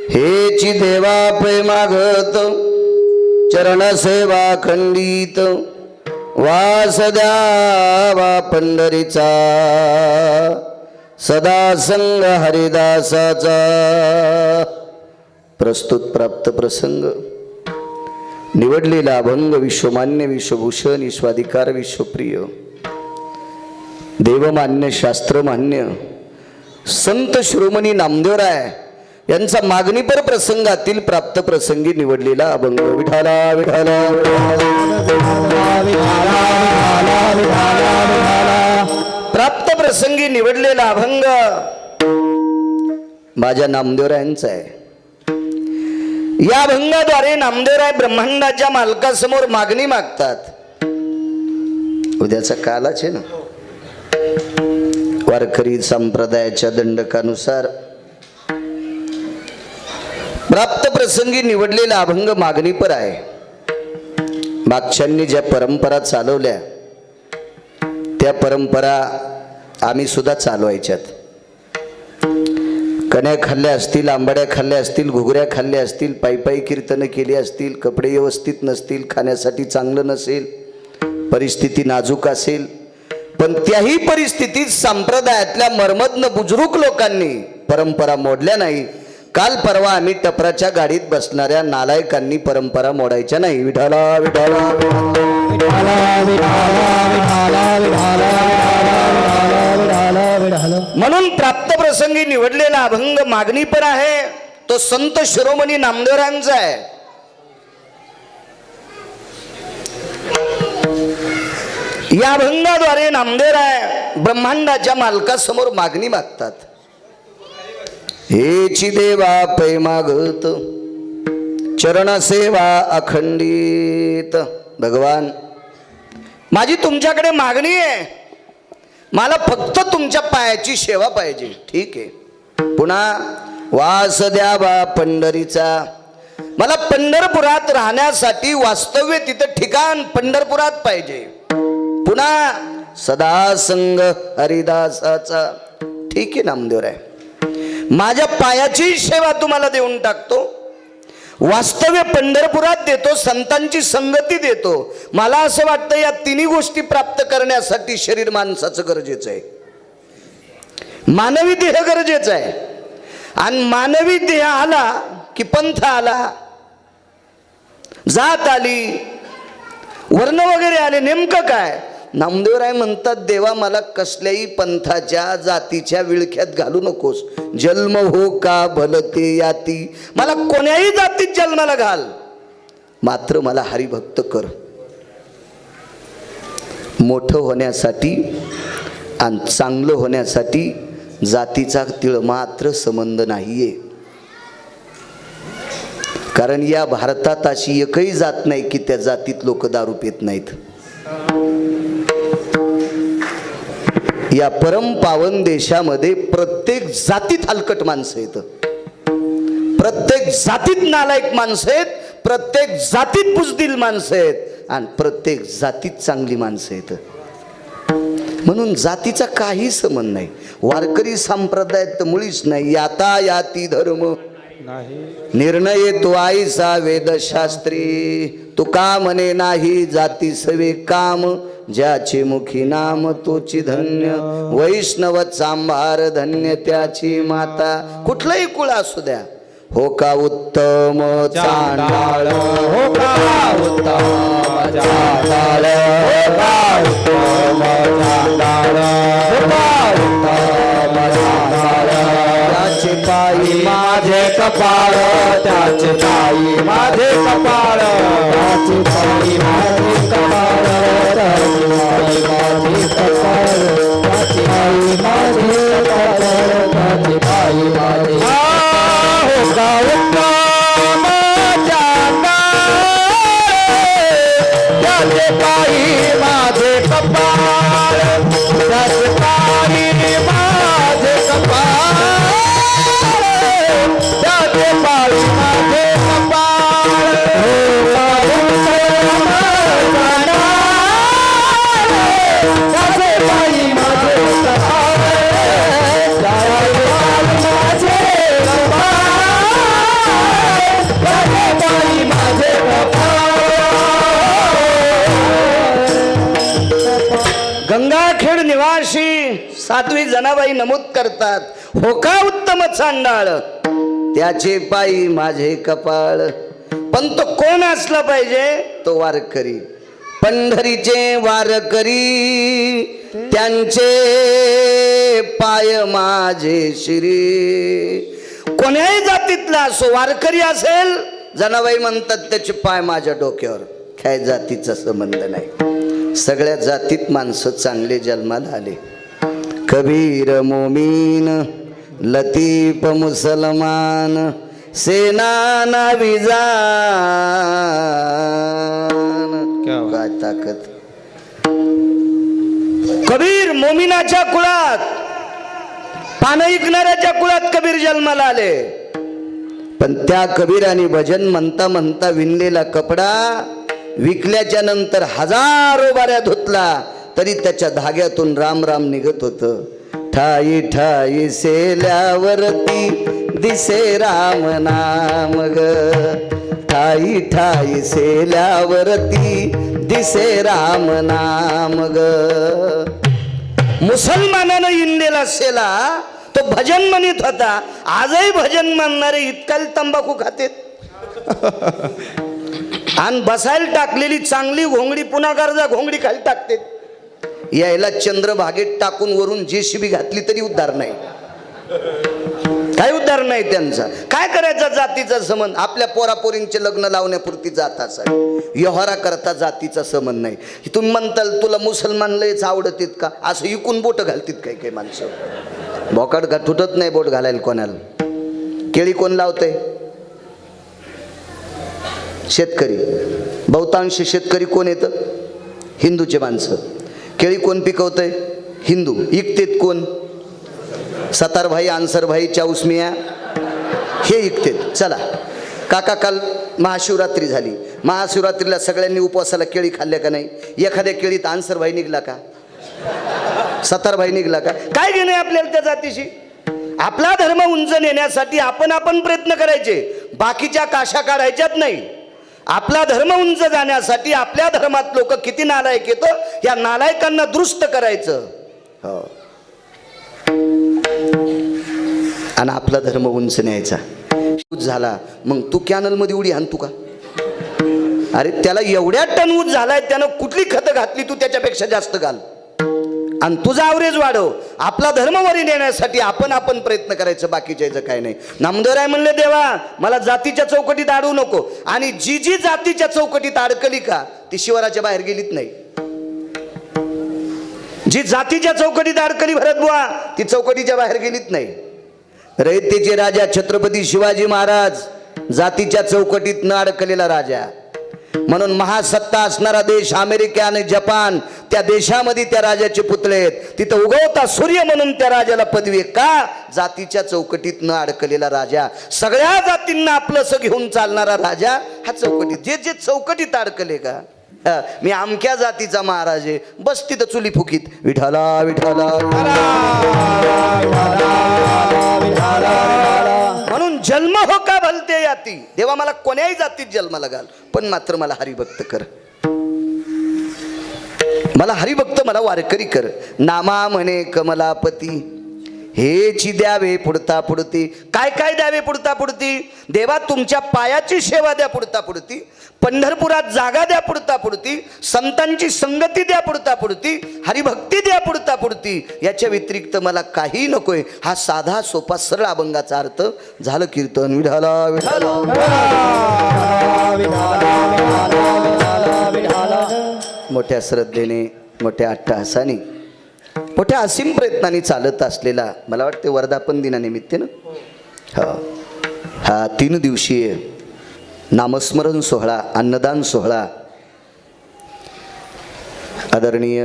हेची देवा पै मागत चरण सेवा खंडित वास द्यावा पंढरीचा सदा संग हरिदासाचा। प्रस्तुत प्राप्त प्रसंग निवडलेला अभंग विश्वमान्य विश्वभूषण विश्वाधिकार विश्वप्रिय देवमान्य शास्त्रमान्य संत शिरोमणी नामदेवराय यांचा मागणीपर प्रसंगातील प्राप्त प्रसंगी निवडलेला अभंग। विठाला विठाला प्राप्त प्रसंगी निवडलेला अभंग माझ्या नामदेवरायांचा आहे। या अभंगाद्वारे नामदेवराय ब्रह्मांडाच्या मालकासमोर मागणी मागतात। उद्याचा कालाच आहे ना, वारकरी संप्रदायाच्या दंडकानुसार प्राप्त प्रसंगी निवडलेला अभंग मागणीपर आहे। मागच्यांनी ज्या परंपरा चालवल्या त्या परंपरा आम्ही सुद्धा चालवायच्यात। कण्या खाल्ल्या असतील, आंबाड्या खाल्ल्या असतील, घुगऱ्या खाल्ल्या असतील, पायी पायी कीर्तनं केली असतील, कपडे व्यवस्थित नसतील, खाण्यासाठी चांगलं नसेल, परिस्थिती नाजूक असेल, पण त्याही परिस्थितीत संप्रदायातल्या मर्मज्ञ बुजुर्ग लोकांनी परंपरा मोडल्या नाही। काल परवा आम्ही टपराच्या गाडीत बसणाऱ्या नालायकांनी परंपरा मोडायच्या नाही। विठाला विठाला म्हणून प्राप्त प्रसंगी निवडलेला अभंग मागणीपर आहे। तो संत शिरोमणी नामदेवरायांचा आहे। या अभंगाद्वारे नामदेवराय ब्रह्मांडाच्या मालकासमोर मागणी मागतात। हेची देवा पै मागत चरण सेवा अखंडित। भगवान, माझी तुमच्याकडे मागणी आहे, मला फक्त तुमच्या पायाची सेवा पाहिजे। ठीक आहे, पुन्हा वास द्यावा पंढरीचा, मला पंढरपुरात राहण्यासाठी वास्तव्य तिथं ठिकाण पंढरपुरात पाहिजे। पुन्हा सदा संग हरिदासाचा। ठीक आहे नामदेवराय, माझ्या पायाची सेवा तुम्हाला देऊन टाकतो, वास्तव्य पंढरपुरात देतो, संतांची संगती देतो। मला असं वाटतं या तिन्ही गोष्टी प्राप्त करण्यासाठी शरीर माणसाचं गरजेचं आहे। मानवी देह गरजेचा आहे, आणि मानवी देह आला की पंथ आला, जात आली, वर्ण वगैरे आले। नेमकं काय नामदेवराय म्हणतात, देवा मला कसल्याही पंथाच्या जातीच्या विळख्यात घालू नकोस। जन्म हो का भलते याती, मला कोण्याही जातीत जन्माला घाल, मात्र मला हरिभक्त कर। मोठं होण्यासाठी आणि चांगलं होण्यासाठी जातीचा तीळ मात्र संबंध नाहीये। कारण या भारतात अशी एकही जात नाही की त्या जातीत लोक दारू पित नाहीत। या परम पावन देशामध्ये प्रत्येक जातीत हलकट माणसं आहेत, प्रत्येक जातीत नालायक माणसं आहेत, प्रत्येक जातीत बुजदिल माणसं आहेत, आणि प्रत्येक जातीत चांगली माणसं आहेत। म्हणून जातीचा काही संबंध नाही। वारकरी संप्रदायात तर मुळीच नाही। याता याती धर्म निर्णय तो आईसा वेदशास्त्री, तुका म्हणे नाही जाती सवे काम, ज्याचे मुखी नाम तोची धन्य, वैष्णव चांभार धन्य त्याची माता। कुठलाही कुळ असू द्या, हो का उत्तम चांडाळ, हो का उत्तम चांडाळ, हो का उत्तम चांडाळ, हो का उत्तम चांडाळ, त्याचे पायी माझे कपाळ, त्याचे पायी माझे कपाळ, त्याचे पायी माझे कपाळ, त्याचे पायी माझे कपाळ, त्याचे पायी माझे कपाळ, त्याचे पायी माझे हो का उत्तम चांडाळ, त्याचे पायी माझे कपाळ, त्याचे पायी माझे कपाळ, त्याचे पायी माझे कपाळ, हो का उत्तम चांडाळ, त्याचे पायी माझे कपाळ, त्याचे पायी माझे कपाळ, साध्वी जनाबाई नमूद करतात, हो का उत्तम चांडाळ त्याचे पायी माझे कपाळ. पण तो कोण असला पाहिजे? तो वारकरी, पंढरीचे वारकरी, त्यांचे पाय माझे श्री. कोण्याही जातीतला असो, वारकरी असेल, जनाबाई म्हणतात त्याचे पाय माझ्या डोक्यावर. काय जातीचा संबंध नाही, सगळ्या जातीत माणसं चांगले जन्माला आले. कबीर मोमीन, लतीफ मुसलमान, सेना नाविजान. काय ताकद! कबीर मोमिनाच्या कुळात, पानं ऐकणाऱ्याच्या कुळात कबीर जन्माला आले. पण त्या कबीराने भजन म्हणता म्हणता विणलेला कपडा विकल्याच्या नंतर हजारो बाऱ्या धुतला तरी त्याच्या धाग्यातून राम राम निघत होतं. ठाई ठाई सेल्यावरती दिसे राम नाम ग, ठाई ठाई सेल्यावरती दिसे राम नाम ग. मुसलमानानं इंडेला सेला तो भजन म्हणत होता. आजही भजन म्हणणारे इतकाल तंबाखू खातेत आणि बसायला टाकलेली चांगली घोंगडी पुन्हा गरजा घोंगडी खाली टाकते. यायला चंद्रभागेत टाकून वरून जेसीबी घातली तरी उद्धार नाही, काय उद्धार नाही त्यांचा. काय करायचा जातीचा संबंध? आपल्या पोरापोरींचे लग्न लावण्यापुरती जात असावी, व्यवहारा करता जातीचा संबंध नाही. तुम्ही म्हणताल तुला मुसलमान लयच आवडतीत का, असं इकून बोट घालतीत काही काही माणसं. बोकाड का तुटत नाही बोट घालायला कोणाला. केळी कोण लावतंय? शेतकरी. बहुतांश शेतकरी कोण येतं? हिंदूचे माणसं. केळी कोण पिकवतंय? हिंदू. इकतेत कोण? सतारभाई, आन्सरभाई, चाऊसमिया हे इकतेत. चला काका, काल महाशिवरात्री झाली. महाशिवरात्रीला सगळ्यांनी उपवासाला केळी खाल्ल्या का नाही? एखाद्या केळीत आन्सरभाई निघला का? सतारभाई निघला का? काय घेणे आपल्याला त्या जातीशी? आपला धर्म उंच नेण्यासाठी आपण प्रयत्न करायचे, बाकीच्या काशा काढायच्यात नाही. आपला धर्म उंच जाण्यासाठी आपल्या धर्मात लोक किती नालायक येतो, या नालायकांना दुरुस्त करायचं. हो, आणि आपला धर्म उंच न्यायचा. झाला मग तू कॅनल मध्ये उडी हाण तू का? अरे त्याला एवढ्या टन ऊस झालाय, त्यानं कुठली खतं घातली तू त्याच्यापेक्षा जास्त घाल आणि तुझा ॲव्हरेज वाढव. आपला धर्म वरी नेण्यासाठी आपण प्रयत्न करायचं, बाकीच्या काय नाही. नामदेवराय म्हणले देवा मला जातीच्या चौकटीत अडवू नको. आणि जी जी जातीच्या चौकटीत अडकली का ती शिवाराच्या बाहेर गेलीच नाही. जी जातीच्या चौकटीत अडकली भरत बुवा ती चौकटीच्या बाहेर गेलीच नाही. रयतेचे राजा छत्रपती शिवाजी महाराज जातीच्या चौकटीत न अडकलेला राजा. म्हणून महासत्ता असणारा देश अमेरिका आणि जपान, त्या देशामध्ये त्या राजाचे पुतळे आहेत. तिथं उगवता सूर्य म्हणून त्या राजाला पदवी का? जातीच्या चौकटीत न अडकलेला राजा. सगळ्या जातींना आपलंसं घेऊन चालणारा राजा हा चौकटीत. जे जे चौकटीत अडकले का, मी अमक्या जातीचा महाराज आहे, बस तिथं चुली फुकीत विठाला विठाला. म्हणून जन्म हो का भलते याती, देवा मला कोण्याही जातीत जन्माला घाल, पण मात्र मला हरिभक्त कर. मला हरिभक्त, मला वारकरी कर. नामा म्हणे कमलापती, हेची द्यावे पुढता पुढती. काय काय द्यावे पुढता पुढती? देवा तुमच्या पायाची सेवा द्या पुढता पुढती, पंढरपुरात जागा द्या पुढता पुढती, संतांची संगती द्या पुढता पुढती, हरिभक्ती द्या पुढता पुढती. याच्या व्यतिरिक्त मला काही नकोय. हा साधा सोपा सरळ अभंगाचा अर्थ झालं कीर्तन. विठाला विठाला मोठ्या श्रद्धेने, मोठ्या अट्टहासाने, मोठ्या असीम प्रयत्नाने चालत असलेला, मला वाटते वर्धापन दिनानिमित्त ना हा 3 दिवसीय नामस्मरण सोहळा, अन्नदान सोहळा आदरणीय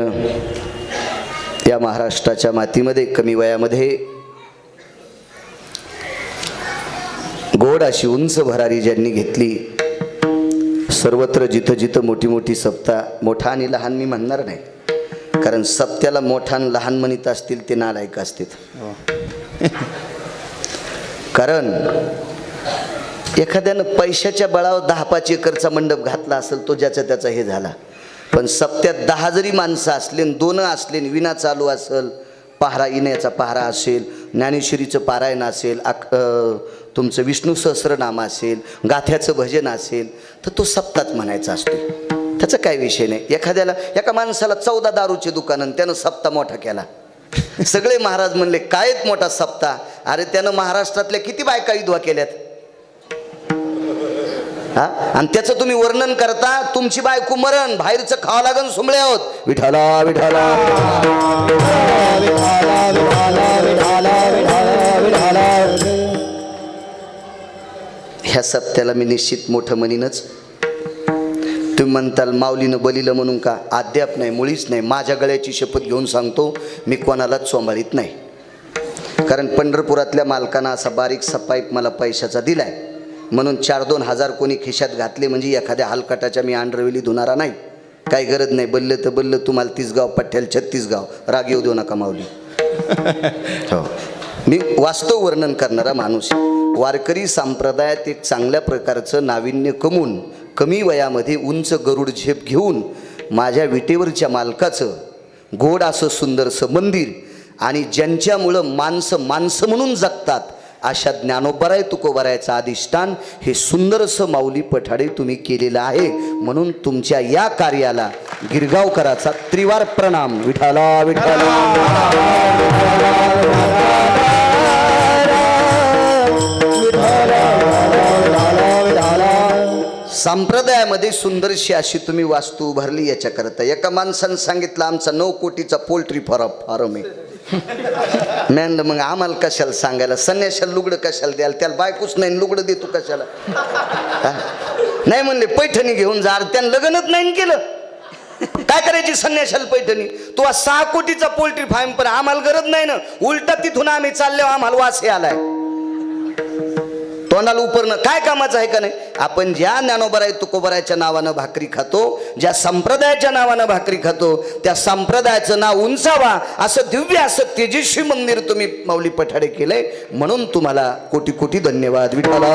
या महाराष्ट्राच्या मातीमध्ये कमी वयामध्ये गोड अशी उंच भरारी ज्यांनी घेतली. सर्वत्र जिथं जिथं मोठी मोठी सप्ता, मोठा आणि लहान मी म्हणणार नाही, कारण सप्त्याला मोठा आणि लहान म्हणत असतील ते नालायक असतील. कारण एखाद्यानं पैशाच्या बळावर 10-5 एकरचा मंडप घातला असेल, तो ज्याचा त्याचा हे झाला. पण सप्त्यात 10 जरी माणसं असले, 2 असले, विना चालू असेल, पहारा येण्याचा पहारा असेल, ज्ञानेश्वरीचं पारायण असेल, तुमचं विष्णू सहस्रनाम असेल, गाथ्याचं भजन असेल, तर तो सप्ताच म्हणायचा असतो. त्याचा काही विषय नाही. एका माणसाला 14 दारूचे दुकानं, त्यानं सप्ता मोठा केला. सगळे महाराज म्हणले कायच मोठा सप्ता. अरे त्यानं महाराष्ट्रातल्या किती बायका विधवा केल्यात हा, आणि त्याचं तुम्ही वर्णन करता. तुमची बायको मरण, बाहेरचं खावं लागन, सुंबळे आहोत. विठाला विठाला ह्या सप्त्याला मी निश्चित मोठं म्हणीनच. तुम्ही म्हणताल माऊलीनं बलिलं म्हणून का? अद्याप नाही, मुळीच नाही. माझ्या गळ्याची शपथ घेऊन सांगतो, मी कोणालाच सोंबाळीत नाही. कारण पंढरपुरातल्या मालकांना असा बारीक सपाईप मला पैशाचा दिलाय म्हणून 4-2 हजार कोणी खिशात घातले म्हणजे एखाद्या हलकटाच्या मी आंड्रवेली धुणारा नाही. काही गरज नाही. बल्लं तर बल्लं, तुम्हाला 30 गाव पठ्ठ्याला 36 गाव. राग येऊ देऊ नका माऊली. हो, मी वास्तव वर्णन करणारा माणूस. वारकरी संप्रदायात एक चांगल्या प्रकारचं नाविन्य कमवून कमी वयामध्ये उंच गरुड झेप घेऊन माझ्या विटेवरच्या मालकाचं गोड असं सुंदरसं मंदिर आणि ज्यांच्यामुळं माणसं म्हणून जगतात अशा ज्ञानोबराय तुकोबरायचं अधिष्ठान हे सुंदरसं माऊली पठाडे तुम्ही केलेलं आहे. म्हणून तुमच्या या कार्याला गिरगावकराचा त्रिवार प्रणाम. विठाला विठाला. संप्रदायामध्ये सुंदरशी अशी तुम्ही वास्तू उभारली. याच्याकरता एका माणसानं सांगितलं आमचा 9 कोटीचा पोल्ट्री फार्म आहे. मॅन मग आम्हाला कशाला सांगायला, संन्याशाला लुगडं कशाला द्याल, त्याला बायकोच नाही, लुगडं देतो कशाला. नाही म्हणले पैठणी घेऊन जा. त्यानं लग्नच नाही केलं, काय करायची संन्याशाला पैठणी. तो 6 कोटीचा पोल्ट्री फार्म, पण आम्हाला गरज नाही ना. उलटा तिथून आम्ही चालल्यावर आम्हाला वास आलाय. तोंडाला उपरणं काय कामाचं आहे का नाही. आपण ज्या ज्ञानोबराय तुकोबरायच्या नावानं भाकरी खातो, ज्या संप्रदायाच्या नावानं भाकरी खातो, त्या संप्रदायाचं नाव उंचावा असं दिव्य असं तेजस्वी मंदिर तुम्ही माऊली पठाडे केलंय. म्हणून तुम्हाला कोटी कोटी धन्यवाद. विठाला.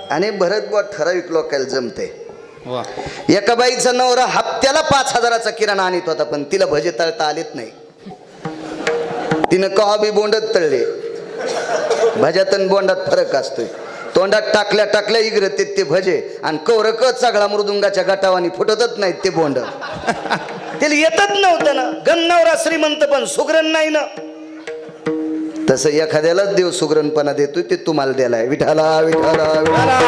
आणि भरत बुवा ठराविक लोकांना जमते. एका बाईचा नवरा हप्त्याला 5,000चा किराणा आणत होता, पण तिला भजे तळता आलेत नाही. तिनं कवा बी बोंडत तळले. भज्यात आणि बोंडात फरक असतोय. तोंडात टाकल्या टाकल्या इगरते ते भजे, आणि कौरक चागळा मृदुंगाच्या गटावानी फुटतच नाहीत ते बोंड. तिला येतच नव्हतं ना. गन्नवरा श्रीमंत पण सुगरण नाही ना. तसं एखाद्यालाच देव सुगरणपणा देतोय, ते तुम्हाला द्यालाय. विठाला विठाला विठाला.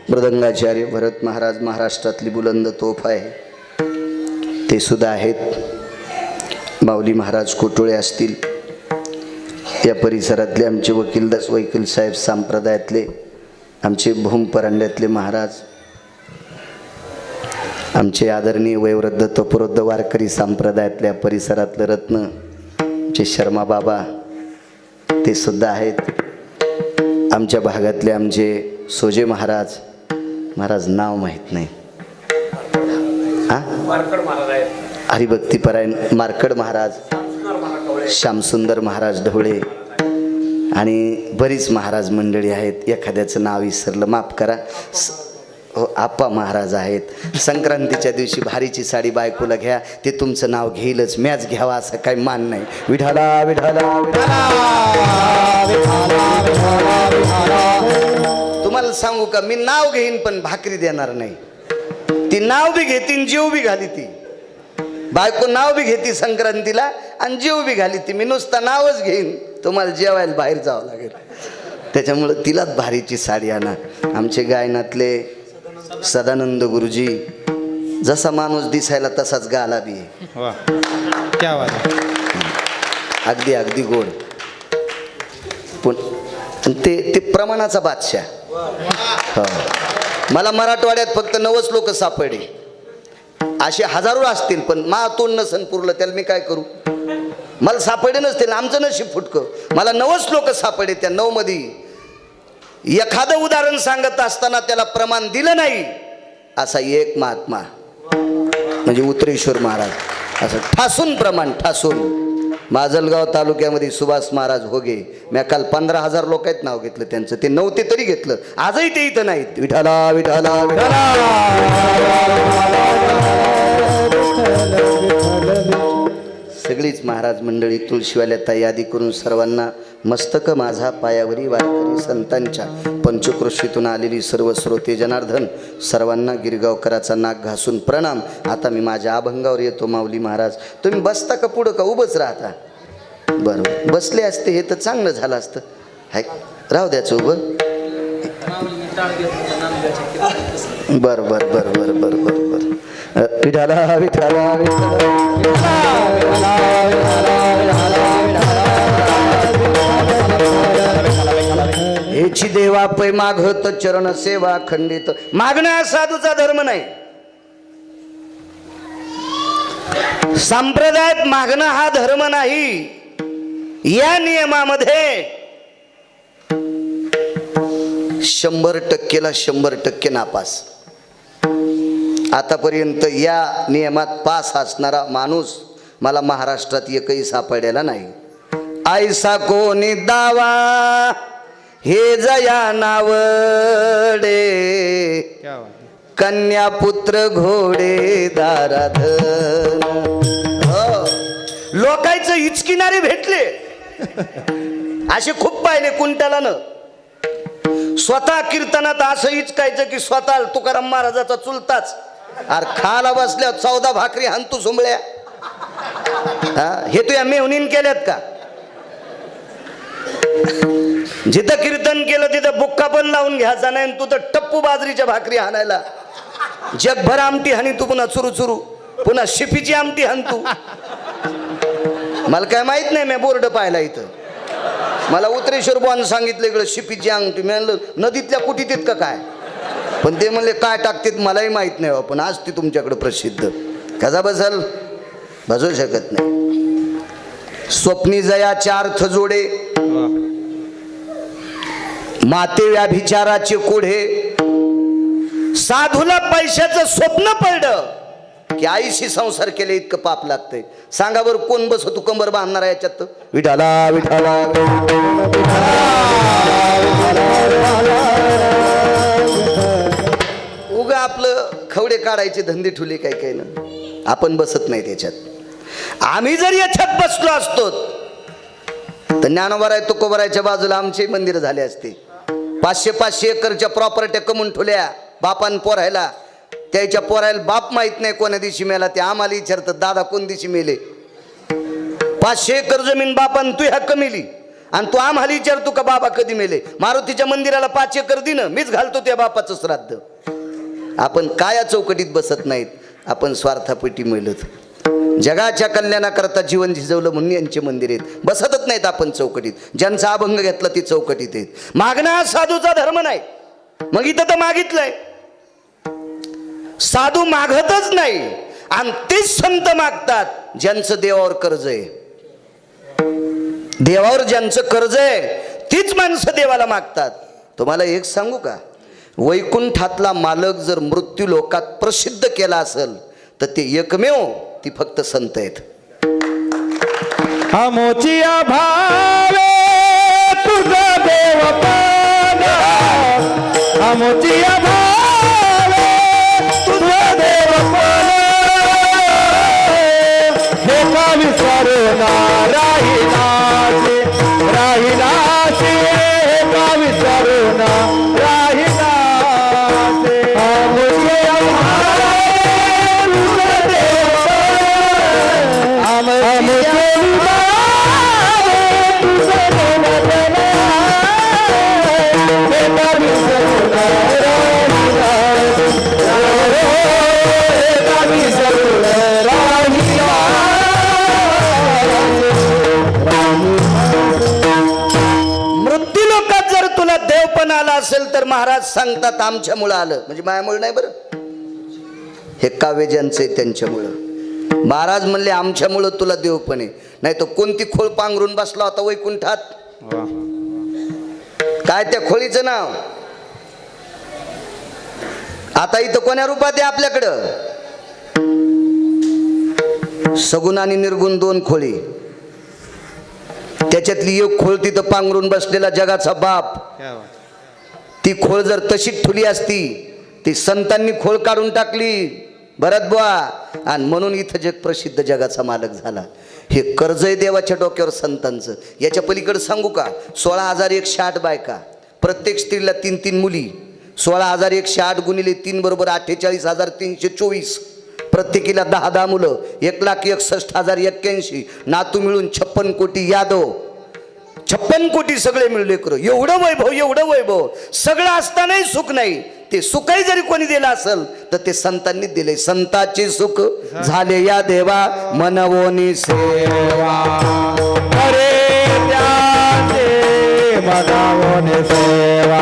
मृदंगाचार्य भरत महाराज महाराष्ट्रातली बुलंद तोफ आहे, ते सुद्धा आहेत. माऊली महाराज कोटोळे असतील, या परिसरातले आमचे वकीलदास वकील साहेब संप्रदायातले, आमचे भूम परांड्यातले महाराज, आमचे आदरणीय वयोवृद्ध तपोवृद्ध वारकरी संप्रदायातल्या परिसरातलं रत्न आमचे शर्मा बाबा, ते सुद्धा आहेत. आमच्या भागातले आमचे सोजे महाराज, महाराज नाव माहीत नाही, हरिभक्तीपरायण मार्कड महाराज, श्यामसुंदर महाराज ढवळे आणि बरीच महाराज मंडळी आहेत. एखाद्याचं नाव विसरलं माफ करा. हो, आप्पा महाराज आहेत. संक्रांतीच्या दिवशी भारीची साडी बायकोला घ्या, ते तुमचं नाव घेईलच, मॅच घ्यावा असं काही मान नाही. विठाला विठाला तुम्हाला सांगू का, मी नाव घेईन पण भाकरी देणार नाही. ती नाव बी घेतीन, जीव बी घाली. ती बायको नाव बी घेती संक्रांतीला आणि जीव बी घाली. ती मी नुसता नावच घेईन, तुम्हाला जेवायला बाहेर जावं लागेल. त्याच्यामुळं तिलाच भारीची साडी आणा. आमचे गायनातले सदानंद गुरुजी, जसा माणूस दिसायला तसाच गाला बी. क्या अगदी अगदी गोड, पण ते प्रमाणाचा बादशाह. हो, मला मराठवाड्यात फक्त 90 लोक सापडले. असे हजारो असतील, पण मा तोंड नसन पुरलं, त्याला मी काय करू. मला सापडे नसतील, आमचं नशीब फुटकं. मला 90 लोक सापडले. त्या 9 मध्ये एखादं उदाहरण सांगत असताना त्याला प्रमाण दिलं नाही असा एक महात्मा म्हणजे उत्तरेश्वर महाराज. असं ठासून प्रमाण ठासून. माजलगाव तालुक्यामध्ये सुभाष महाराज होगे. मी काल 15,000 लोक आहेत नाव घेतलं त्यांचं. ते नव्हते तरी घेतलं. आजही ते इथं नाहीत. विठाला विठाला विठाला. सगळीच महाराज मंडळी तुळशीवाल्या ताई आदी करून सर्वांना मस्तक माझा पायावरी वारकरी संतांच्या पंचक्रोशीतून आलेली सर्व श्रोते जनार्दन सर्वांना गिरगावकराचा नाक घासून प्रणाम. आता मी माझ्या अभंगावर येतो. माऊली महाराज तुम्ही बसता का पुढं का उभंच राहता? बरं बसले असते हे तर चांगलं झालं असतं. हाय राहू द्याचं उभं. बर बर बर बर बर बर बर. विठाला विठाला हेची देवा पै मागत चरण सेवा खंडित. मागणं हा साधूचा धर्म नाही. संप्रदायात मागणं हा धर्म नाही. या नियमामध्ये 100%ला 100% नापास. आतापर्यंत या नियमात पास असणारा माणूस मला महाराष्ट्रात एकही सापडलेला नाही. ऐसा कोणी दावा हे जया नावडे कन्या पुत्र घोडे दाराधन. लोकांचं हिचकिनारे भेटले असे खूप पाहिले कुंटालानं. स्वतः कीर्तनात असं हिचकायचं की स्वतः तुकाराम महाराजाचा चुलताच. अरे खाला बसल्या 14 भाकरी हांतू सुंबळ्या. हे तू या मेहुनीन केल्यात का? जिथं कीर्तन केलं तिथं बुक्का पण लावून घ्यायचा नाही. तू तर टप्पू बाजरीच्या भाकरी हाणायला. जगभर आमटी हानी तू. पुन्हा चुरू चुरू पुन्हा शिपीची आमटी हाण तू. मला काय माहित नाही. मी बोर्ड पाहिला इथं. मला उतरेश्वर बुवानं सांगितलं इकडं शिपीची आमटी. मी म्हणलं नदीतल्या कुटीत का काय? पण ते म्हणले काय टाकतात मलाही माहित नाही. पण आज ती तुमच्याकडे प्रसिद्ध. कसा बसल बसू शकत नाही. स्वप्नी जयाचे अर्थ जोडे माते व्याभिचाराचे कोढे. साधूला पैशाचं स्वप्न पडलं की आईशी संसार केले इतकं पाप लागतंय. सांगा बरं कोण बस तू कंबर बांधणार आहे याच्यात? विठाला विठाला. उगा आपलं खवडे काढायचे धंदे ठुले काय काय ना. आपण बसत नाही त्याच्यात. आम्ही जर याच्यात बसलो असतो तर ज्ञानोबाराय तुकोबारायच्या बाजूला आमचे मंदिर झाले असते. 500-500 एकरच्या प्रॉपर्ट्या कमवून ठेवल्या बापान पोरायला. त्याच्या पोरायला बाप माहित नाही कोणा दिवशी मेला. ते आम्हाला विचारतात दादा कोण दिवशी मेले. 500 एकर जमीन बापान तू ह्या कमिली आणि तू आम्हाला विचारतो का बाबा कधी मेले. मारुतीच्या मंदिराला 5 एकर दिनं मीच घालतो त्या बापाचं श्राद्ध. आपण काया चौकटीत बसत नाहीत. आपण स्वार्थापोटी मेलत. जगाच्या कल्याणाकरता जीवन झिजवलं म्हणून यांचे मंदिर आहेत. बसतच नाहीत आपण चौकटीत. ज्यांचा अभंग घेतला ती चौकटीत आहेत. मागणं हा साधूचा धर्म नाही. मग इथं तर मागितलंय. साधू मागतच नाही आणि तेच संत मागतात ज्यांचं देवावर कर्ज आहे. देवावर ज्यांचं कर्ज आहे तीच माणसं देवाला मागतात. तुम्हाला एक सांगू का? वैकुंठातला मालक जर मृत्यू लोकात प्रसिद्ध केला असेल तर ते एकमेव ती फक्त संत आहेत. हा मोचिया भावे तुझा देव पाना. हा मोचिया भावे तुझा देव पाना. हे का विसरू ना राहिनाशी राहिनाशी. हे का विसरू ना राहिनाशी. हा मोचिया भावे तुझा देव मृत्यू लोकात जर तुला देवपण आला असेल तर महाराज सांगतात आमच्यामुळं आलं. म्हणजे मायामुळे नाही बरं. हे काव्य ज्यांचं आहे त्यांच्यामुळं. महाराज म्हणले आमच्यामुळं तुला देवपणे. नाही तर कोणती खोळ पांघरून बसला होता वैकुंठात. काय त्या खोळीचं नाव? आता इथं कोण्या रूपात आहे आपल्याकडं? सगुण आणि निर्गुण 2 खोळी. त्याच्यातली एक खोळ तिथं पांघरून बसलेला जगाचा बाप, ती खोळ जर तशीच ठुली असती, ती संतांनी खोळ काढून टाकली भरत बुवा, आणि म्हणून इथं जग प्रसिद्ध जगाचा मालक झाला. हे कर्ज आहे देवाच्या डोक्यावर संतांचं. याच्या पलीकडे सांगू का, 16,108 बायका, प्रत्येक स्त्रीला 3-3 मुली, 16,108 गुणिले 3 बरोबर 48,324, प्रत्येकीला 10-10 मुलं, 1,61,081, नातू मिळून 56 कोटी यादव, 56 कोटी सगळे मिळले करो. एवढं वैभव, एवढं वैभव, सगळं असतानाही सुख नाही. ते सुखही जरी कोणी दिलं असेल तर ते संतांनी दिले. संताचे सुख झाले या देवा, मनवोनी सेवा, अरे त्याचे मनावने सेवा,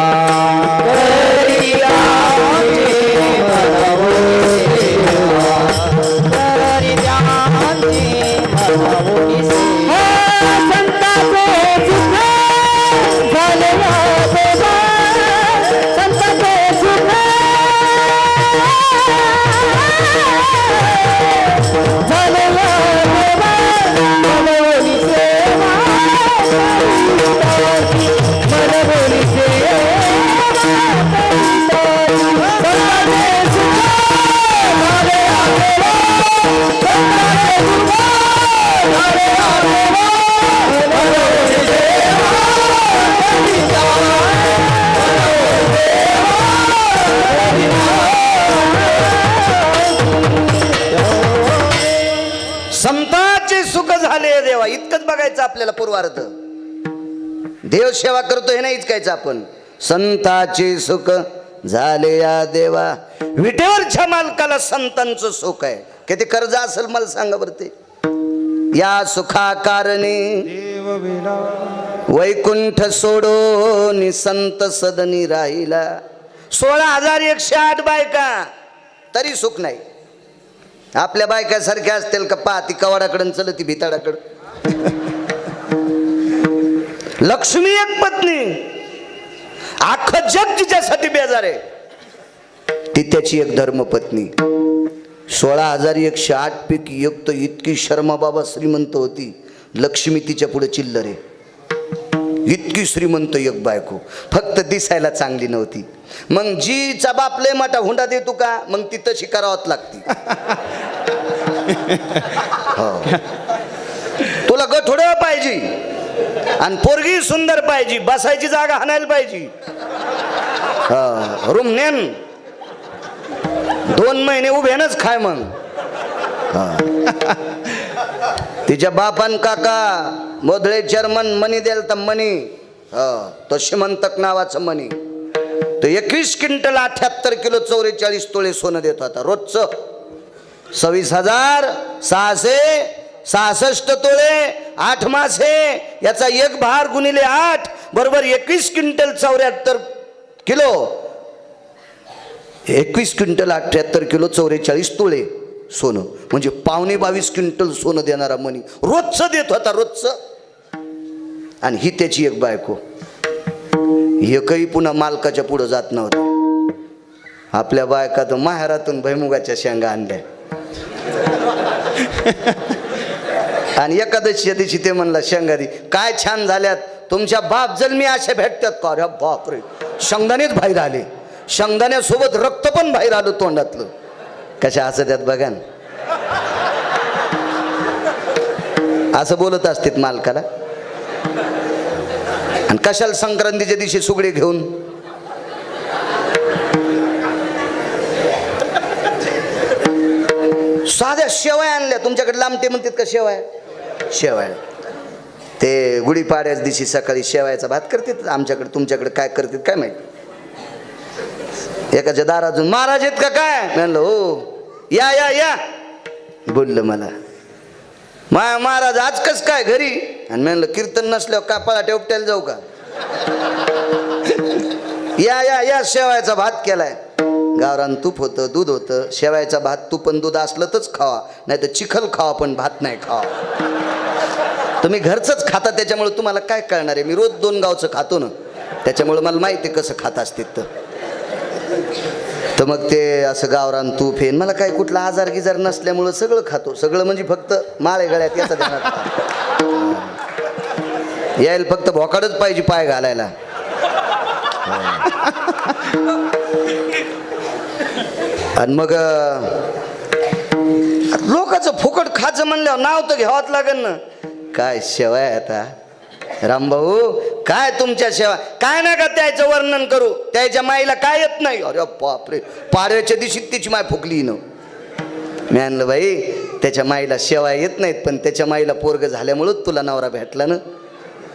संतांचे सुख झाले देवा. इतकंच बघायचं आपल्याला पूर्वार्ध. देव सेवा करतो हे नाही इतकायचं आपण. संताचे सुख झाले या देवा, विटेवरच्या मालकाला संतांचं सुख आहे. किती कर्ज असेल मला सांगा बरं ते. या सुखा कारणे वैकुंठ सोडून संत सदनी राहिला. 16,108 बायका, तरी सुख नाही. आपल्या बायकासारख्या असतील का? पाहती कवाडाकडून चलती भिताडाकडं. लक्ष्मी एक पत्नी, अख्खं जग तिच्यासाठी बेजार आहे. ती त्याची एक धर्मपत्नी. 16,108 पैकी एक तर इतकी शर्मा बाबा श्रीमंत होती, लक्ष्मी तिच्या पुढे चिल्लर आहे. इतकी श्रीमंत एक बायको, फक्त दिसायला चांगली नव्हती. मग जीचा बाप लय मोठा हुंडा देतो का, मग ती तशी करावंच लागती. तुला गठोडं पाहिजे आणि पोरगी सुंदर पाहिजे, बसायची जागा हाणायला पाहिजे. रूम नेन 2 महिने उभ्यानच खाय. मग तिच्या बापान काका मोदळे चेअरमन मनी द्याल तर मनी, तो श्रीमंतक नावाचं मनी. तो 21 क्विंटल 78 किलो 44 तोळे सोनं देत होता रोजचं. 26,666 तोळे 8 मासे, याचा एक भार गुणिले 8 बरोबर 21 क्विंटल 74 किलो, 21 क्विंटल 78 किलो 44 तोळे सोनं, म्हणजे 22.25 क्विंटल सोनं देणारा मनी रोजचं देत होता, रोजचं. आणि ही त्याची एक बायको. एकही पुन्हा मालकाच्या पुढे जात नव्हतं. आपल्या बायका तर माहेरातून भैमुगाच्या शेंगा आणल्या. आणि एकादशीच्या दिवशी ते म्हणला शेंगारी काय छान झाल्यात, तुमच्या बाप जन्मी अशा भेटतात का? अरे बापरे, शेंगदाणेच बाहेर आले, शेंगदाण्यासोबत रक्त पण बाहेर आलं तोंडातलं. कशा असं त्यात बघा ना, असं बोलत असतात मालकाला. आणि कशाला संक्रांतीच्या दिवशी सुगडे घेऊन. साध्या शेवया आणल्या. तुमच्याकडे लांबटे म्हणतात का शेवया? शेवया ते गुढीपाड्याच दिवशी सकाळी शेवयाचा भात करतात. आमच्याकडे तुमच्याकडे काय करतात काय माहिती. एकाच्या दारातून महाराज आहेत का काय म्हणलं, हो या या या बोललं मला. महाराज आज कस काय घरी? आणि म्हणलं कीर्तन नसल्यावर कापाळा टेपट्याला जाऊ का? या या या शेवयाचा भात केलाय. गावरान तूप होतं, दूध होतं. शेवयाचा भात तूप पण दूध असलं तरच खावा, नाही तर चिखल खावा पण भात नाही खावा. तुम्ही घरचंच खाता त्याच्यामुळे तुम्हाला काय कळणार आहे. मी रोज 2 गावचं खातो ना, त्याच्यामुळे मला माहिती आहे कसं खात असते. तर मग ते असं गावरान तूप हे मला काय कुठला आजार गिजार नसल्यामुळं सगळं खातो. सगळं म्हणजे फक्त माळे गळ्यात याचा देणार. यायला फक्त भोकाडच पाहिजे पाय घालायला. आणि मग लोकांचं फुकट खायचं म्हणल्यावर नाव तर घ्यावंच लागेल ना. काय सेवा आहे आता रामभाऊ, काय तुमच्या सेवा, काय ना का त्याचं वर्णन करू. त्याच्या माईला काय येत नाही. अरे बापरे, पाडव्याच्या दिवशी तिची माय फुकली न. मी आणलं बाई, त्याच्या माईला सेवा येत नाहीत, पण त्याच्या माईला पोरग झाल्यामुळं तुला नवरा भेटला ना.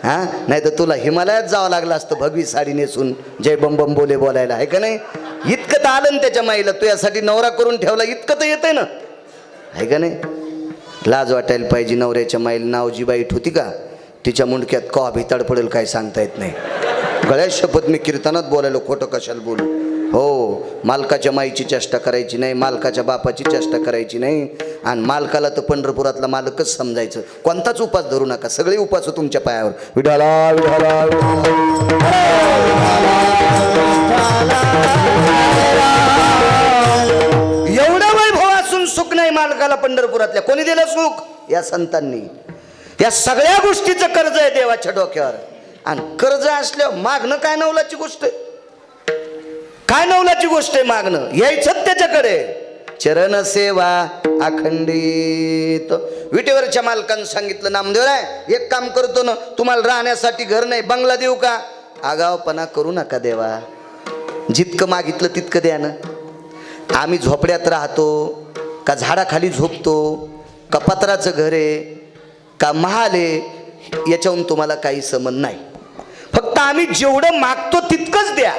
हा, नाही तर तुला हिमालयात जावं लागलं असतं भगवी साडी नेसून जय बम बम बोले बोलायला, आहे का नाही. इतकं तर आलं ना त्याच्या माईला, तू यासाठी नवरा करून ठेवला, इतकं तर येतंय ना, आहे का नाही. लाज वाटायला पाहिजे. नवऱ्याच्या माईला नावजीबाई होती का, तिच्या मुंडक्यात कवा भिताड पडेल काय सांगता येत नाही. गळ्यात शपथ मी कीर्तनात बोलायलो, खोटं कशाला बोलू. हो, मालकाच्या माईची चेष्टा करायची नाही, मालकाच्या बापाची चेष्टा करायची नाही. आणि मालकाला तर पंढरपुरातला मालकच समजायचं. कोणताच उपास धरू नका, सगळे उपास तुमच्या पायावर. विठाला विठाला एवढं वैभव असून सुख नाही मालकाला पंढरपुरातल्या. कोणी दिलं सुख? या संतांनी. या सगळ्या गोष्टीचं कर्ज आहे देवाच्या डोक्यावर. आणि कर्ज असल्यावर मागणं काय नवलाची गोष्ट आहे? काय नवलाची गोष्ट आहे मागणं? यायचं त्याच्याकडे. चरण सेवा अखंडित. विटेवरच्या मालकानं सांगितलं, नामदेवराय एक काम करतो ना, तुम्हाला राहण्यासाठी घर नाही, बंगला देऊ का? आगावपणा करू नका देवा, जितकं मागितलं तितकं द्या ना. आम्ही झोपड्यात राहतो का झाडाखाली झोपतो का पत्राचं घर आहे का महाल आहे, याच्याहून तुम्हाला काही संबंध नाही. फक्त आम्ही जेवढं मागतो तितकंच द्या.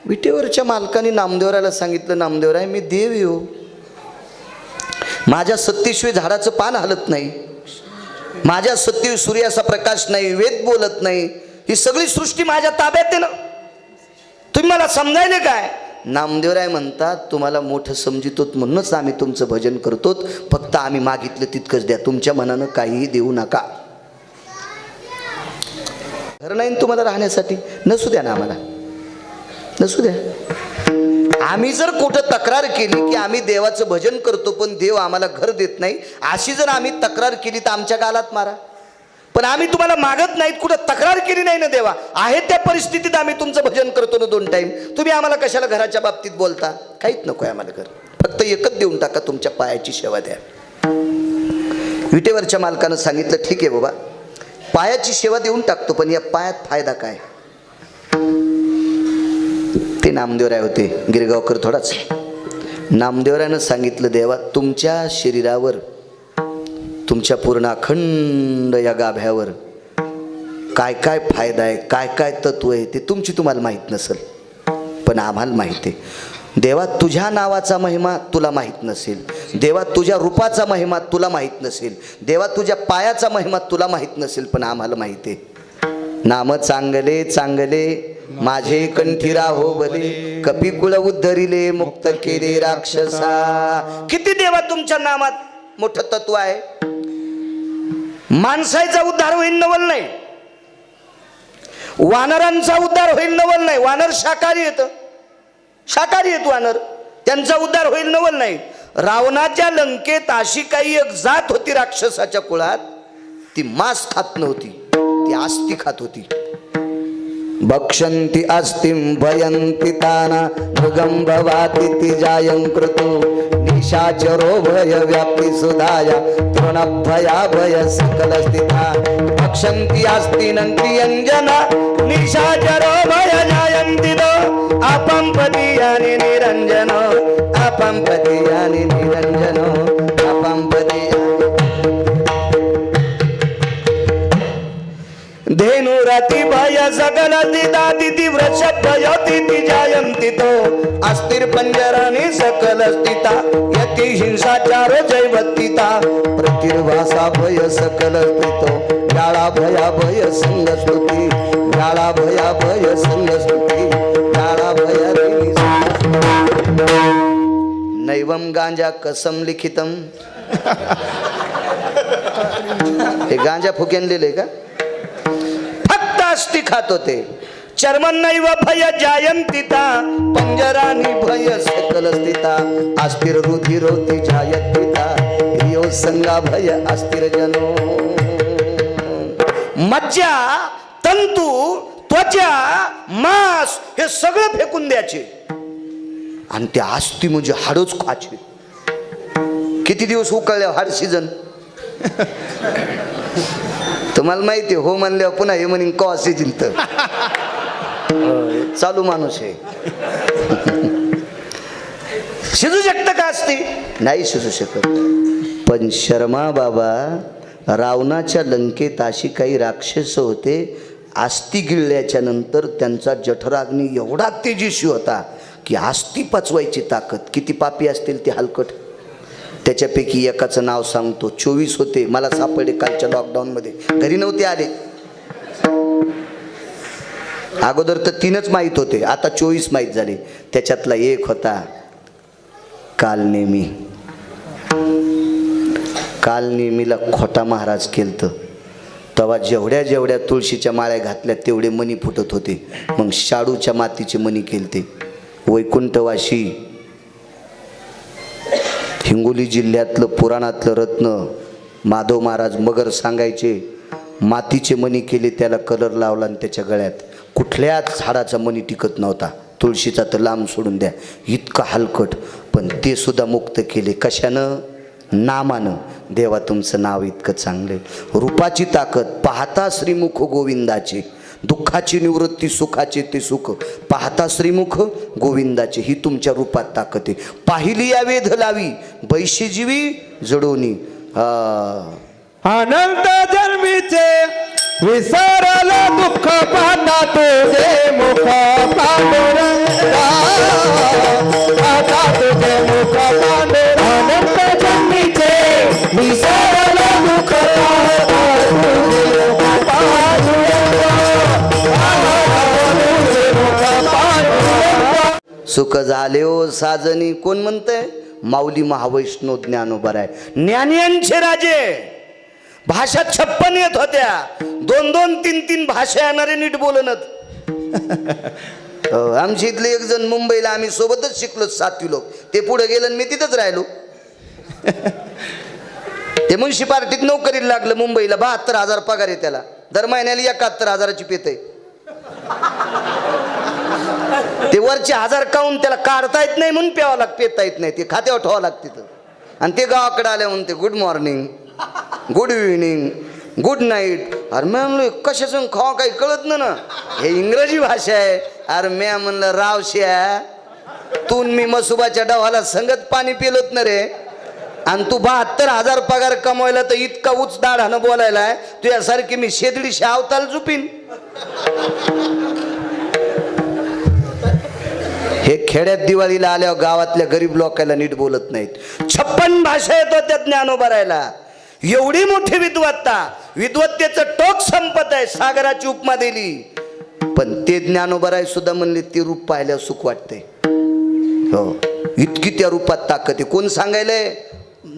विटेवरच्या मालकाने नामदेवराला सांगितलं, नामदेवराय मी देव येऊ, माझ्या सत्तेशिवाय झाडाचं पान हलत नाही, माझ्या सत्तेशिवाय सूर्याचा प्रकाश नाही, वेद बोलत नाही, ही सगळी सृष्टी माझ्या ताब्यात आहे ना, तुम्ही मला समजायले काय? नामदेवराय म्हणतात, तुम्हाला मोठं समजितोत म्हणूनच आम्ही तुमचं भजन करतो, फक्त आम्ही मागितलं तितकंच द्या, तुमच्या मनानं काहीही देऊ नका. घर नाही तुम्हाला राहण्यासाठी, नसू द्या ना, आम्हाला नसू द्या. आम्ही जर कुठं तक्रार केली की आम्ही देवाचं भजन करतो पण देव आम्हाला घर देत नाही, अशी जर आम्ही तक्रार केली तर आमच्या गालात मारा. पण आम्ही तुम्हाला मागत नाहीत, कुठं तक्रार केली नाही ना देवा, आहे त्या परिस्थितीत आम्ही तुमचं भजन करतो ना 2 टाइम. तुम्ही आम्हाला कशाला घराच्या बाबतीत बोलता? काहीच नको आहे आम्हाला घर, फक्त एकच देऊन टाका, तुमच्या पायाची सेवा द्या. विटेवरच्या मालकानं सांगितलं, ठीक आहे बाबा, पायाची सेवा देऊन टाकतो, पण या पायात फायदा काय? ते नामदेवराय होते, गिरगावकर थोडाच. नामदेवरायानं सांगितलं, देवा तुमच्या शरीरावर, तुमच्या पूर्ण अखंड या गाभ्यावर काय काय फायदा आहे, काय काय तत्व आहे ते तुमची तुम्हाला माहीत नसेल, पण आम्हाला माहिती आहे. देवा तुझ्या नावाचा महिमा तुला माहीत नसेल, देवा तुझ्या रूपाचा महिमा तुला माहीत नसेल, देवा तुझ्या पायाचा महिमा तुला माहीत नसेल, पण आम्हाला माहिती आहे. नाम चांगले चांगले माझे कंठी राहो भले, कपिकुळ उद्धरिले मुक्त केले राक्षसा. किती देवा तुमच्या नामात मोठं तत्व आहे. माणसाचा उद्धार होईल नवल नाही, वानरांचा उद्धार होईल नवल नाही. वानर शाकाहारी येतं, शाकाहारी येत वानर, त्यांचा उद्धार होईल नवल नाही. रावणाच्या लंकेत अशी काही एक जात होती राक्षसाच्या कुळात, ती मांस खात नव्हती, ती आस्ती खात होती. भक्षन्ति अस्तिं भयन्ति ताना मृगं भवाति तिजायं कृतो निशाचरो भय व्याप्ति सुधाया तृणभया भय सकलस्थिता. भक्षन्ति अस्तिनन्ति अंजना निशाचरो भय जायन्ति दो अपंपदीयानि निरञ्जनो अपंपदीयानि निरञ्जनो अपंपदीयानि. धेनुरति भय सकल स्थिता तिथि वृक्ष भयति तिजायन्ति तो अस्थिर पंजरानि सकल स्थिता यति हिंसाचारो जैवत्तिता प्रतिर्वासा भय सकल स्थितो व्याळा भया भय संग स्तुति व्याळा भया भय संग स्तुति व्याळा भया नैवम गांजा कसम लिखितम. हे गांजा फुक्यान लिहिले का? अस्थि खात होते. चर्मन्नैव भय जायन्तिता पंजरानि भय सकल स्थिता अस्थिर रुधिरोति जायत्तिता प्रियो संगा भय अस्थिर जनो. मज्जा, तंतू, त्वचा, मांस हे सगळं फेकून द्यायचे आणि ते अस्थी म्हणजे हाडच खायचे. किती दिवस उकळल्या हाड सीजन तुम्हाला माहिती हो म्हणल्यावर पुन्हा हे म्हणून कवा सीजन तर चालू माणूस आहे. शिजू शकतं का असती? नाही शिजू शकत. पण शर्मा बाबा रावणाच्या लंकेत अशी काही राक्षस होते, आस्ती गिळल्याच्या नंतर त्यांचा जठराग्नी एवढा तेजस्वी होता की आस्ती पचवायची ताकद. किती पापी असतील ते हलकट. त्याच्यापैकी एकाचं नाव सांगतो. 24 होते, मला सापडले कालच्या लॉकडाऊनमध्ये, घरी नव्हते आले. अगोदर तर 3च माहीत होते, आता 24 माहीत झाले. त्याच्यातला एक होता कालनेमी. कालनेमीला खोटा महाराज केलतं. तेव्हा जेवढ्या जेवढ्या तुळशीच्या माळ्या घातल्या तेवढे मणी फुटत होते. मग शाडूच्या मातीचे मणी केलते. वैकुंठवाशी हिंगोली जिल्ह्यातलं पुराणातलं रत्न माधव महाराज मगर सांगायचे. मातीचे मणी केले, त्याला कलर लावला आणि त्याच्या गळ्यात कुठल्याच झाडाचा मणी टिकत नव्हता. तुळशीचा तर लांब सोडून द्या, इतकं हलकट. पण ते सुद्धा मुक्त केले. कशानं? नामानं. देवा तुमचं नाव इतकं चांगले. रूपाची ताकद पाहता श्रीमुख गोविंदाचे, दुःखाची निवृत्ती सुखाचे ते सुख पाहता श्रीमुख गोविंदाचे. ही तुमच्या रूपात ताकद आहे. पाहिली या वेध लावी बैशीजीवी जडोनी. अनंत जन्मीचे विसरलं दुःख पाहता तुझे मुख पांडुरंगा, पाहता तुझे मुख पांडुरंगा. अनंत जन्मीचे विसरलं दुःख पाहता तुझे मुख पांडुरंगा, पाहता तुझे मुख पांडुरंगा. सुख झाले ओ साजनी. कोण म्हणतंय? माऊली महावैष्णव ज्ञानोबराय. ज्ञानियांचे राजे. भाषा 56 येत होत्या. 2-2, 3-3 भाषा येणारे नीट बोलणत. आमच्या इथले एक जण मुंबईला, आम्ही सोबतच शिकलो 7वी लोक. ते पुढे गेलं आणि मी तिथंच राहिलो. ते म्युन्सिपाल्टीत नोकरीला लागलं मुंबईला. 72,000 पगार आहे त्याला. दर महिन्याला 71,000ची पेत आहे. ते वरचे 1000 काऊन त्याला काढता येत नाही म्हणून प्यावं लागतं, पेता येत नाही. ते खात्यावर ठेवावं लागतं तिथं. आणि ते गावाकडे आले म्हणून ते good morning, good evening, good night. अरे मी म्हणलो कशाचं खावा काही कळत ना. हे इंग्रजी भाषा आहे. अरे म्या म्हणलं रावश्या, तू मी मसुबाच्या डवाला संगत पाणी पिलोत ना रे. आणि तू 72,000 पगार कमवायला तर इतका उच दाढानं बोलायला तुझ्यासारखी मी शेदडी शावताल झुपीन. हे खेड्यात दिवाळीला आल्यावर गावातल्या गरीब लोकांना नीट बोलत नाहीत. 56 भाषा येत होत्या ज्ञानोबरायला. एवढी मोठी विद्वत्ता, विद्वत्तेचं टोक संपत आहे. सागराची उपमा दिली. पण ते ज्ञानोबराय सुद्धा म्हणले ते रूप पाहिल्यावर सुख वाटतंय. हो, इतकी त्या रूपात ताकद आहे. कोण सांगायलंय?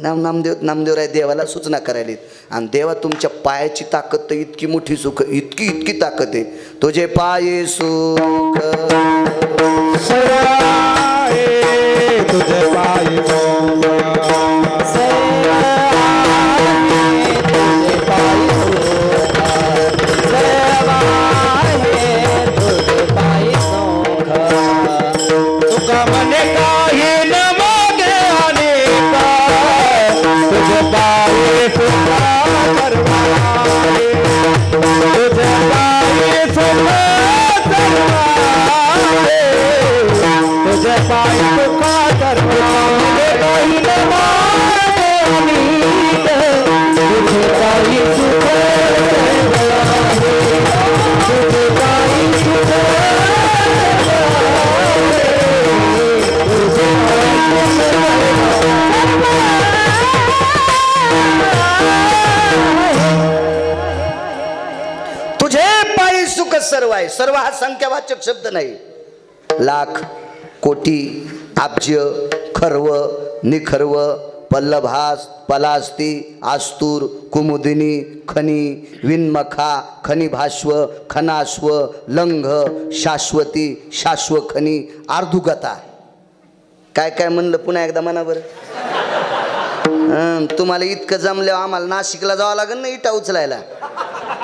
नामदेवराय देवाला सूचना करायला. आणि देवा तुमच्या पायाची ताकद तर इतकी मोठी सुख, इतकी इतकी ताकद आहे. तुझे पाये सुख तुझे पाय सर्व आहे. सर्व हा संख्यावाचक शब्द नाही. लाख, कोटी, अब्ज, खर्व, निखर्व, पल्लभास, पलास्ती, आस्तूर, कुमुदिनी, खनी, विन्मखा, खनिभाश्व, खनाश्व, लंघ, शाश्वती, शाश्वखनी, आर्धुगता. काय काय म्हणलं पुन्हा एकदा म्हणा बरं. तुम्हाला इतकं जमल्यावर आम्हाला नाशिकला जावं लागेल ना इटा उचलायला.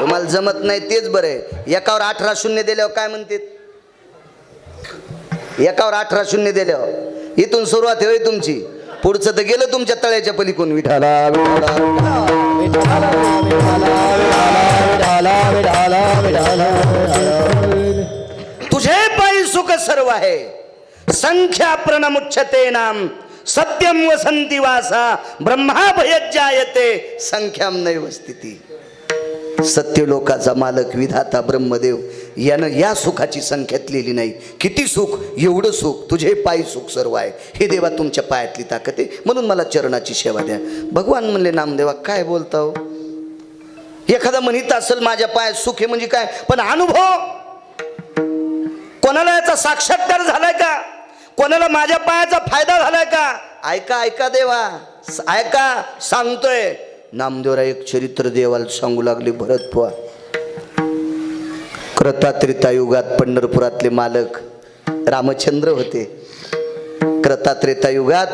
तुम्हाला जमत नाही तेच बरं आहे. एकावर 18 शून्य दिल्यावर काय म्हणते? एकावर 18 शून्य दिल्यावर इथून सुरुवात होय तुमची. पुढचं तर गेलं तुमच्या तळ्याच्या पलीकडून. विठाला विठाला विठाला विठाला विठाला. तुझे पायी सुख सर्व आहे. संख्या प्रणमुच्छते नाम सत्यम वसंती वासा ब्रह्मा भयज्जायते संख्याम नैव स्थिती. सत्य लोकाचा मालक विधाता ब्रह्मदेव यानं या सुखाची संख्यातलेली नाही. किती सुख, एवढं सुख. तुझे पायी सुख सर्व आहे. हे देवा तुमच्या पायातली ताकद आहे, म्हणून मला चरणाची सेवा द्या. भगवान म्हणले नामदेवा काय बोलता हो? एखादा म्हणत असेल माझ्या पायात सुख आहे म्हणजे काय, पण अनुभव कोणाला याचा साक्षात्कार झालाय का? कोणाला माझ्या पायाचा फायदा झालाय का? ऐका ऐका देवा, ऐका सांगतोय. नामदेवराय एक चरित्र देवाला सांगू लागले. भरत बुवा, कृतात्रेतायुगात पंढरपुरातले मालक रामचंद्र होते. कृतात्रेतायुगात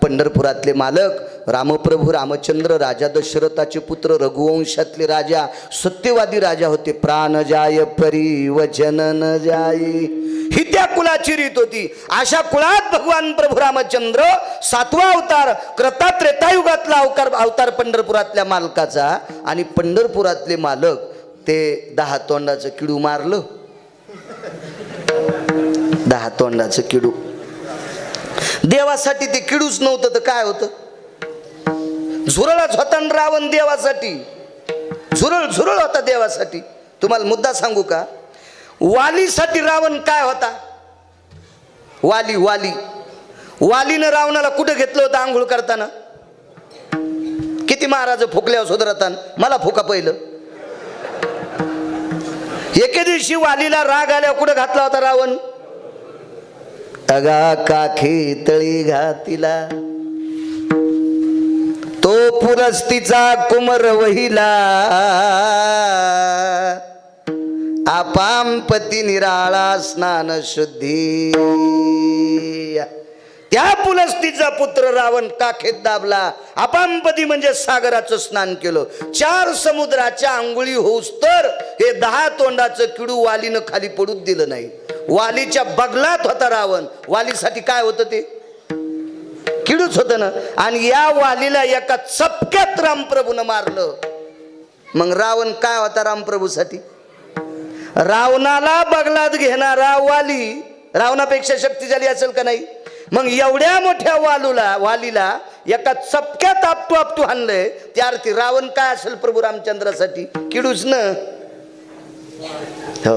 पंढरपुरातले मालक रामप्रभू रामचंद्र राजा दशरथाचे पुत्र, रघुवंशातले राजा, सत्यवादी राजा होते. प्राण जाय परी वचन न जाय ही त्या कुलाची रीत होती. अशा कुळात भगवान प्रभू रामचंद्र 7वा अवतार, कृतात्रेतायुगातला अवतार पंढरपुरातल्या मालकाचा. आणि पंढरपुरातले मालक ते 10 तोंडाचं किडू मारलं. 10 तोंडाचं किडू. देवासाठी ते किडूच नव्हतं तर काय होतं? झुरळच होता रावण देवासाठी. झुरळ होता देवासाठी. तुम्हाला मुद्दा सांगू का? वालीसाठी रावण काय होता? वालीनं रावणाला कुठे घेतलं होतं आंघोळ करताना? किती महाराज फुकल्यावर सुधरताना? मला फुका पहिलं. एके दिवशी वालीला राग आल्यावर कुठे घातला होता रावण? अगा काखी तळी घातिला, तो पुरस्तीचा कुमर वहिला, आपामपती निराळा स्नान शुद्धी. त्या पुलस्तीचा पुत्र रावण काखेत दाबला. आपामपदी म्हणजे सागराचं स्नान केलं. 4 समुद्राच्या आंघोळी होऊस तर हे 10 तोंडाचं किडू वालीनं खाली पडूच दिलं नाही. वालीच्या बगलात होता रावण. वालीसाठी काय होतं ते? किडूच होतं ना. आणि या वालीला एका चपक्यात रामप्रभूनं मारलं. मग रावण काय होता रामप्रभूसाठी? रावणाला बगलात घेणारा वाली रावणापेक्षा शक्तिशाली असेल का नाही? मग एवढ्या मोठ्या वालीला एका चपक्यात आपटू हाणलंय. त्या अर्थी रावण काय असेल प्रभू रामचंद्रासाठी? किडूच न. हो,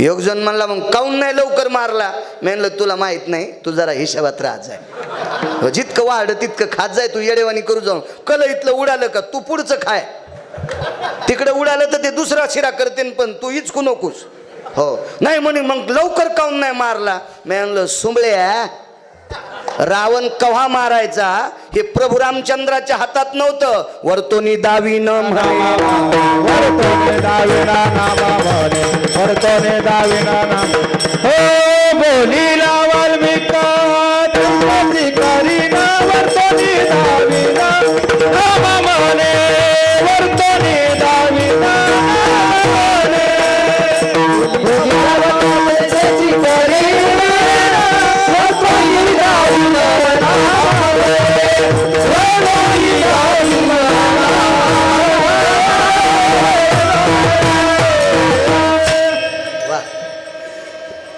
योग जण म्हणला मग काऊन नाही लवकर मारला? म्हणलं तुला माहित नाही, तू जरा हिशोबात राहत जाय. जितकं वाढ तितकं खात जाय. तू येडेवानी करू जाऊ. कल इथलं उडालं का तू पुढचं खाय. तिकडे उडालं तर ते दुसरा शिरा करते, पण तू इचकू नकोस. हो नाही म्हणे मग लवकर काऊन नाही मारला? म्हणलं सुंबळ्या, रावण कव्हा मारायचा हे प्रभू रामचंद्राच्या हातात नव्हतं. वर्तोनी दावीन बोलीला वाल्मिका वर्तोनी दाविना रामा म्हणे, वर्तोनी दाविना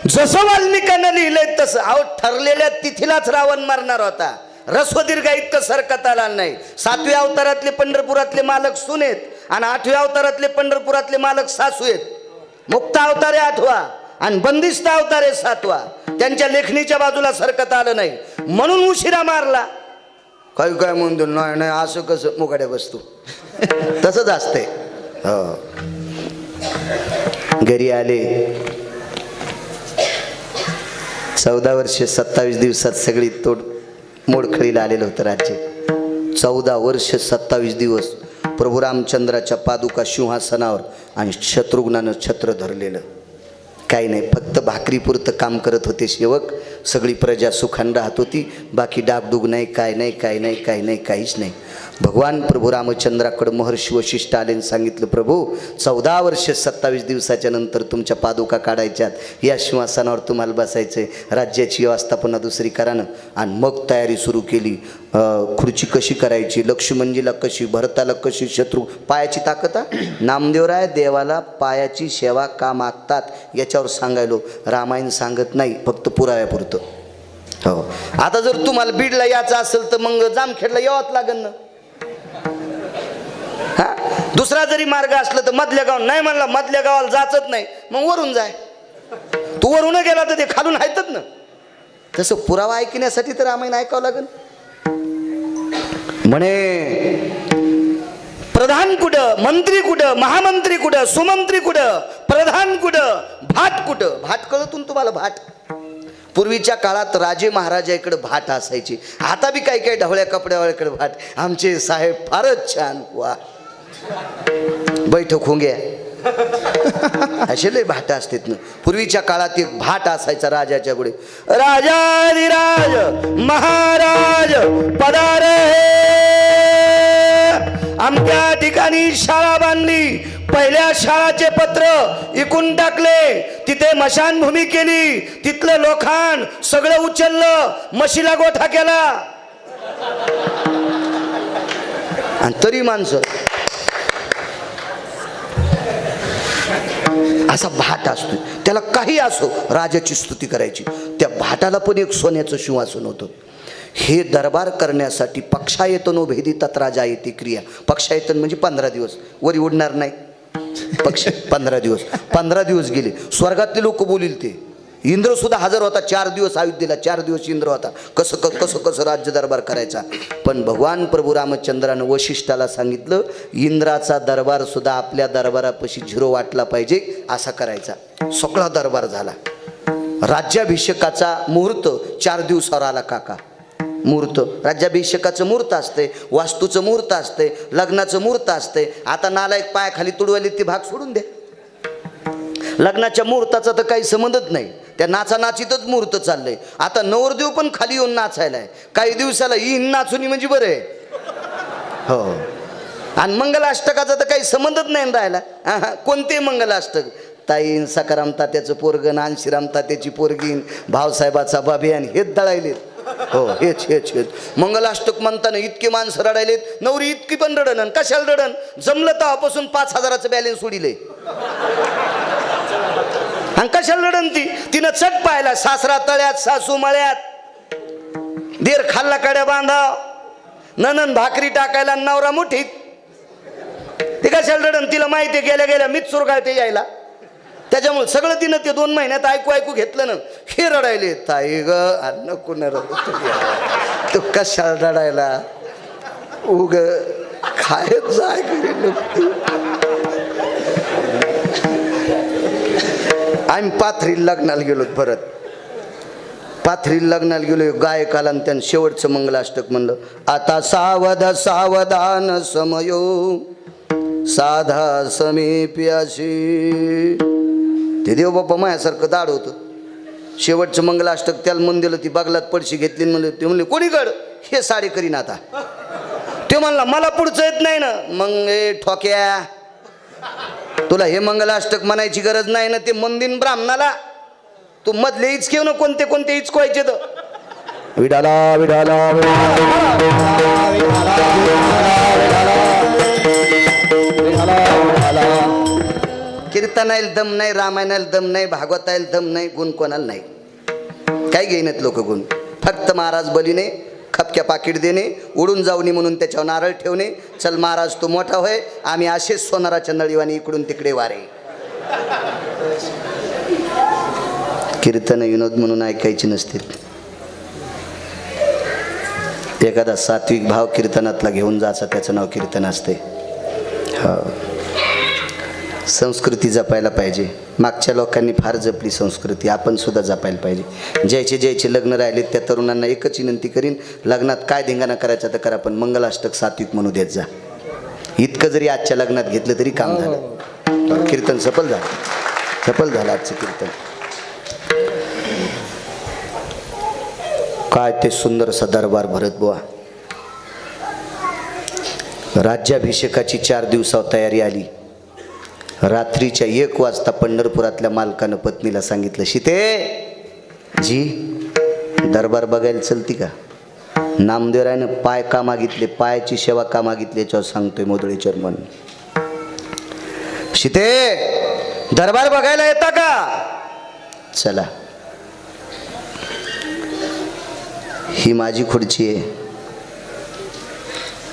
जसं वाल्मिकांना लिहिलंय तसं. अहो ठरलेल्या तिथीलाच रावण मारणार होता. रस्वदीर्घा इतकं सरकत आला नाही. 7व्या अवतारातले पंढरपुरातले मालक सुनेत आणि 8व्या अवतारातले पंढरपुरातले मालक सासू आहेत. मुक्त अवतार आहे 8वा आणि बंदिस्त अवतार आहे 7वा. त्यांच्या लेखणीच्या बाजूला सरकत आलं नाही म्हणून उशिरा मारला. काय काय म्हणतो नाही असं कसं मुकाड्या वस्तू तसंच असतंय. हो, घरी आले. 14 वर्ष 27 दिवसात सगळी मोडखळीला आलेलं होतं राज्य. 14 वर्ष 27 दिवस प्रभू रामचंद्राच्या पादुका सिंहासनावर आणि शत्रुघ्नानं छत्र धरलेलं. काही नाही, फक्त भाकरीपुरतं काम करत होते सेवक. सगळी प्रजा सुखान राहत होती. बाकी डागडुग नाही, काय नाही, काय नाही, काही नाही, काहीच नाही. भगवान प्रभू रामचंद्राकडे महर्षी वशिष्ठ आले आणि सांगितलं, प्रभू 14 वर्ष 27 दिवसाच्या नंतर तुमच्या पादुका काढायच्यात, या सिंहासनावर तुम्हाला बसायचं आहे, राज्याची व्यवस्था पुन्हा दुसरी करा ना. आणि मग तयारी सुरू केली. खुर्ची कशी करायची, लक्ष्मणजीला कशी, भरताला कशी, शत्रू पायाची ताकद. नामदेवराय देवाला पायाची सेवा का मागतात याच्यावर सांगायलो, रामायण सांगत नाही, फक्त पुराव्यापुरतं. हो, आता जर तुम्हाला बीडला यायचं असेल तर मग जामखेडला यावंच लागेल ना. हा, दुसरा जरी मार्ग असला तर मधल्या गाव नाही म्हणला, मधल्या गावाला जायचंच नाही, मग वरून जाय. तू वरून गेला तर ते खालून आहेतच ना. तसं पुरावा ऐकण्यासाठी तर रामायण ऐकावं लागेल. म्हणे प्रधान कुठं, मंत्री कुठं, महामंत्री कुठं, सुमंत्री कुठं, प्रधान कुठं, भाट कुठं. भाट कळतून तुम्हाला भाट. पूर्वीच्या काळात राजे महाराजाकडे भाट असायची. आता बी काही काही ढवळ्या कपड्यावाल्याकडे भाट. आमचे साहेब फारच छान, वा बैठक होंग्या असे लय भाट असतात ना. पूर्वीच्या काळात एक भाट असायचा राजाच्या पुढे, राजाधिराज महाराज पधारे, आमच्या ठिकाणी शाळा बांधली, पहिल्या शाळाचे पत्र इकून टाकले, तिथे मशानभूमी केली, तिथलं लोखंड सगळं उचललं, म्हशीला गोठा केला. आणि तरी माणसं असा भाट असतो, त्याला काही असो राजाची स्तुती करायची. त्या भाटाला पण एक सोन्याचं सिंहासन होतं. हे दरबार करण्यासाठी पक्षायतनो भेदितात राजा येते क्रिया. पक्षायतन म्हणजे 15 दिवस, वरी उडणार नाही पक्ष. 15 दिवस 15 दिवस गेले. स्वर्गातले लोक बोलील ते. इंद्र सुद्धा हजर होता 4 दिवस अयोध्येला, 4 दिवस इंद्र होता. कसं कसं कसं राज्य दरबार करायचा. पण भगवान प्रभू रामचंद्रानं वशिष्ठाला सांगितलं, इंद्राचा दरबार सुद्धा आपल्या दरबारापाशी 0 वाटला पाहिजे असा करायचा. सगळा दरबार झाला. राज्याभिषेकाचा मुहूर्त 4 दिवसावर आला काका. मुहूर्त, राज्याभिषेकाचं मुहूर्त असते, वास्तूचं मुहूर्त असते, लग्नाचं मुहूर्त असते. आता नालायक पायाखाली तुडवले ते भाग सोडून द्या. लग्नाच्या मुहूर्ताचा तर काही संबंधच नाही, त्या नाचानाचीतच मुहूर्त चाललंय. आता नवरदेव पण खाली येऊन नाचायलाय. काही दिवसाला येईन नाचुनी म्हणजे बरं आहे. हो, आणि मंगलाष्टकाचा तर काही संबंधच नाही राहिला. कोणते मंगलाष्टक? ताईन सकाराम तात्याचं पोरगण, आणशीराम तात्याची पोरगीन, भावसाहेबाचा बाबियान, हेच दळायलेत. हो, हेच हेच हेच मंगलाष्टक म्हणताना इतके माणसं रडायलेत. नवरी इतकी पण रडण. कशाला रडण? जमलं तेव्हापासून 5,000चं बॅलन्स सोडिले. आणि कशाला रडण? तिनं चट पाहिला, सासरा तळ्यात, सासू मळ्यात, देर खाल्ला कड्या बांधाव, ननन भाकरी टाकायला, नवरा मुठीत. ते कशाला रडण? तिला माहिती गेल्या गेल्या मीच सुरगाळते यायला. त्याच्यामुळे सगळं तिनं ते 2 महिन्यात ऐकू घेतलं ना. हे रडायले, ताई ग नको न रडू तू, कशाला रडायला, उग खायच जाय घरी. आम्ही पाथरीला लग्नाला गेलो. परत पाथरीला लग्नाला गेलो. गायकाला त्यानं शेवटचं मंगलाष्टक म्हणलं, आता सावध सावधान समयो साधा समीप्याशी. ते देव बाप्पा मायासारखं दाड होतं. शेवटचं मंगलाष्टक त्याला म्हणून दिलं. ती बगलात पडशी घेतली म्हणलं. ते म्हणले कोणीकड? हे साडे करीन आता. ते म्हणला मला पुढचं येत नाही ना. मग ठोक्या, तुला हे मंगलाष्टक म्हणायची गरज नाही ना. ते मंदिन ब्राह्मणाला तू मधले इचकेव ना, कोणते कोणते इचकवायचे तर. विडाला विडाला कीर्तनाला दम नाही, रामायणाला दम नाही, भागवताला दम नाही, गुण कोणाला नाही. काय घेईनात लोक गुण. फक्त महाराज बलीने खपक्या पाकिट देणे, उडून जाऊनी म्हणून त्याच्यावर नारळ ठेवणे. चल महाराज तू मोठा होय, आम्ही असेच सोनाराच्या नळीवाणी इकडून तिकडे वारे. कीर्तन विनोद म्हणून ऐकायची नसते. एखादा सात्विक भाव कीर्तनातला घेऊन जायचा, त्याचं नाव कीर्तन असते. हो, संस्कृती जपायला पाहिजे. मागच्या लोकांनी फार जपली संस्कृती, आपण सुद्धा जपायला पाहिजे. ज्याचे लग्न राहिले त्या तरुणांना एकच विनंती करीन, लग्नात काय धिंगाणा करायचा तर करा, पण मंगलाष्टक सात्विक म्हणू देत जा. इतकं जरी आजच्या लग्नात घेतलं तरी काम झालं. कीर्तन सफल झालं आजचं कीर्तन. काय ते सुंदरसा दरबार भरत बुवा. राज्याभिषेकाची 4 दिवसावर तयारी आली. रात्रीच्या 1 वाजता पंढरपुरातल्या मालकानं पत्नीला सांगितलं, सीते जी दरबार बघायला चलती का? नामदेवरायनं पाय का मागितले, पायाची सेवा का मागितली याच्यावर सांगतोय मोदळे चर्मन. सीते दरबार बघायला येता का? चला. ही माझी खुर्ची आहे.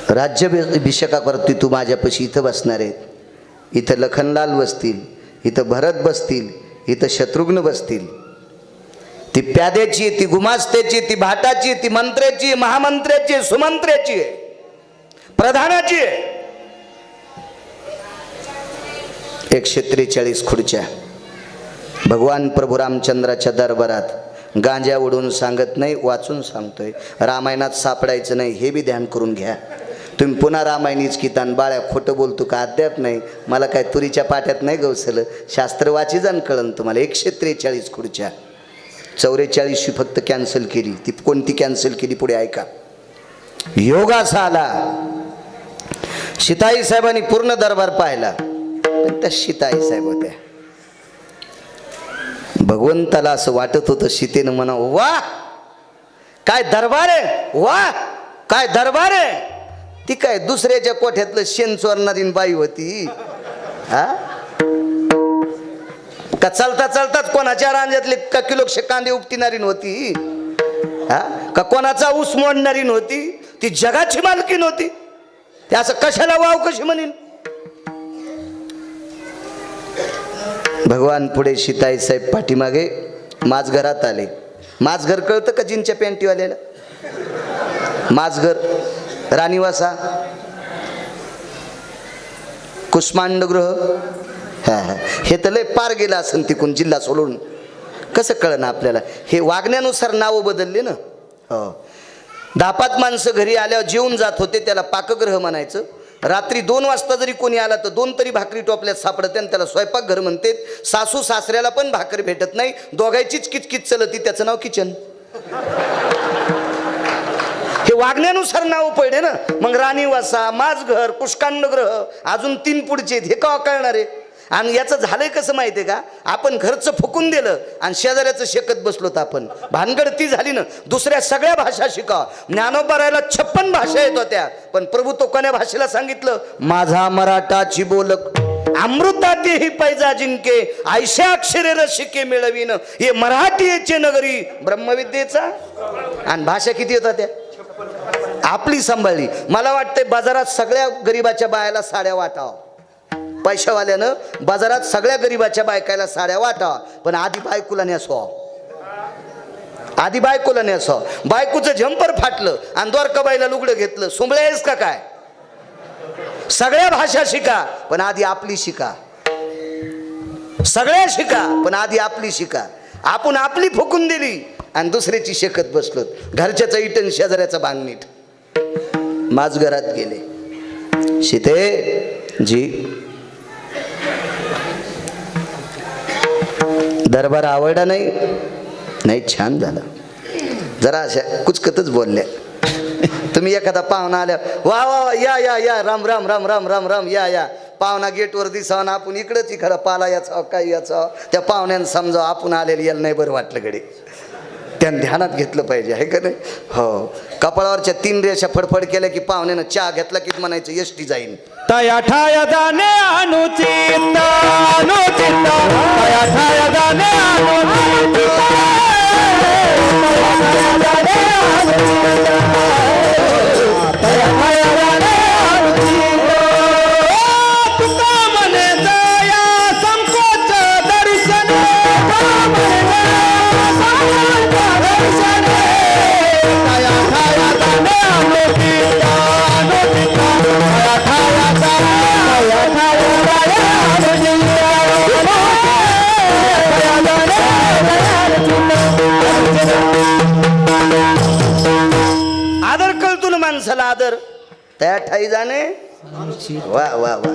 राज्याभिषेकावरती तू माझ्यापाशी इथं बसणार आहे. इथं लखनलाल बसतील, इथं भरत बसतील, इथं शत्रुघ्न बसतील. ती प्याद्याची, ती गुमास्त्याची, ती भाटाची, ती मंत्र्याची, महामंत्र्याची, सुमंत्र्याची, प्रधानाची. 143 खुर्च्या. भगवान प्रभू रामचंद्राच्या दरबारात गांजा उडून सांगत नाही, वाचून सांगतोय. रामायणात सापडायचं नाही हे बी ध्यान करून घ्या. तुम्ही पुन्हा रामायणीच कितान बाळ्या खोटं बोलतो का? अद्याप नाही. मला काय तुरीच्या पाट्यात नाही गवसलं. शास्त्र वाची जाण कळन तुम्हाला. 143 खुर्च्या. 44 फक्त कॅन्सल केली. ती कोणती कॅन्सल केली पुढे ऐका. योग असा आला, सीताई साहेबांनी पूर्ण दरबार पाहिला, पण त्या सीताई साहेब होत्या. भगवंताला असं वाटत होतं सीतेनं म्हणा, वा काय दरबार आहे, वा काय दरबार आहे. ती काय दुसऱ्याच्या कोठ्यातलं शेण चोरणारी बाई होती हा? का चालता चालताच कोणाच्या रांजातले का किलोक्षे कांदे उपटिणारी नव्हती हा? का कोणाचा ऊस मोडणारी नव्हती. ती जगाची मालकी नव्हती. ते असं कशाला वाव कशी म्हणेन. भगवान पुढे, सीताई साहेब पाठीमागे. माझघरात आले. माझघर कळतं का? जीनच्या पॅन्टीवाल्याला माझघर. राणीवासा, कुष्मांडगृह. हे तर लय पार गेलं असं तिकून जिल्हा सोडून. कसं कळलं ना आपल्याला? हे वागण्यानुसार नावं बदलले ना. हो. 10-5 माणसं घरी आल्यावर जेवून जात होते, त्याला पाकगृह म्हणायचं. रात्री 2 वाजता जरी कोणी आला तर 2 तरी भाकरी टोपल्यात सापडते आणि त्याला स्वयंपाकघर म्हणते. सासू सासऱ्याला पण भाकरी भेटत नाही, दोघांचीच किचकिच चलती, त्याचं नाव किचन. हे वागण्यानुसार नाव पडले ना. मग राणीवासा, माझघर, कुष्कांडग्रह, अजून 3 पुढचे. हे का कळणार आहे? आणि याचं झालंय कसं माहिती आहे का? आपण घरचं फुकून दिलं आणि शेजाऱ्याचं शेकत बसलो तर आपण भानगड ती झाली ना. दुसऱ्या सगळ्या भाषा शिका. ज्ञानोबारायला 56 भाषा येत होत्या, पण प्रभू तो कोण्या भाषेला सांगितलं? माझा मराठाची बोलक अमृतातेही पैजा जिंके, ऐशा अक्षरे रसिके मिळवीन. हे मराठीचे नगरी ब्रह्मविद्येचा. आणि भाषा किती येत होत्या? आपली सांभाळली. मला वाटतंय बाजारात सगळ्या गरीबाच्या बायाला साड्या वाटावं. पैशावाल्यानं बाजारात सगळ्या गरीबाच्या बायकायला साड्या वाटावा, पण आधी बायकोला नेसवावं. आधी बायकोला नेसवावं. बायकोचं झंपर फाटलं आणि द्वारकाबाईला लुगडं घेतलं. सुंबळे आहेस का काय? सगळ्या भाषा शिका, पण आधी आपली शिका. सगळ्या शिका, पण आधी आपली शिका. आपण आपली फुकून दिली आणि दुसऱ्याची शेकत बसलो. घरच्याचा इटन, शेजाऱ्याचा बांगणीट. माझघरात गेले. सीते जी दरबार आवडला नाही? नाही, छान झाला. जरा अशा कुचकतच बोलल्या. तुम्ही एखादा पाहुणा आल्या, वा वा या या या, राम राम राम राम राम राम, या या. पाहुणा गेटवर दिसावा ना, आपण इकडंच इकडं पाला याचा काय याचा. त्या पाहुण्यानं समजावं आपण आलेलं याला नाही बरं वाटलं गडे. त्यानं ध्यानात घेतलं पाहिजे, आहे का नाही? हो. कपाळावरच्या 3 रेषा फडफड केल्या की पाहुण्यानं चहा घेतला की म्हणायचं एसटी जाईन. तया ठाया जाणे अनुचिता, अनुचिता. तया ठाया जाणे अनुचिता, तया जाणे अनुचिता, तया जाणे अनुचिता. तुका म्हणे दया संकोच दर्शन, दर्शन. तया ठाया जाणे अनुचिता, अनुचिता. तया ठाया आदर कळतो ना माणसाला. आदर त्या ठाई जाणे. वा वा वा.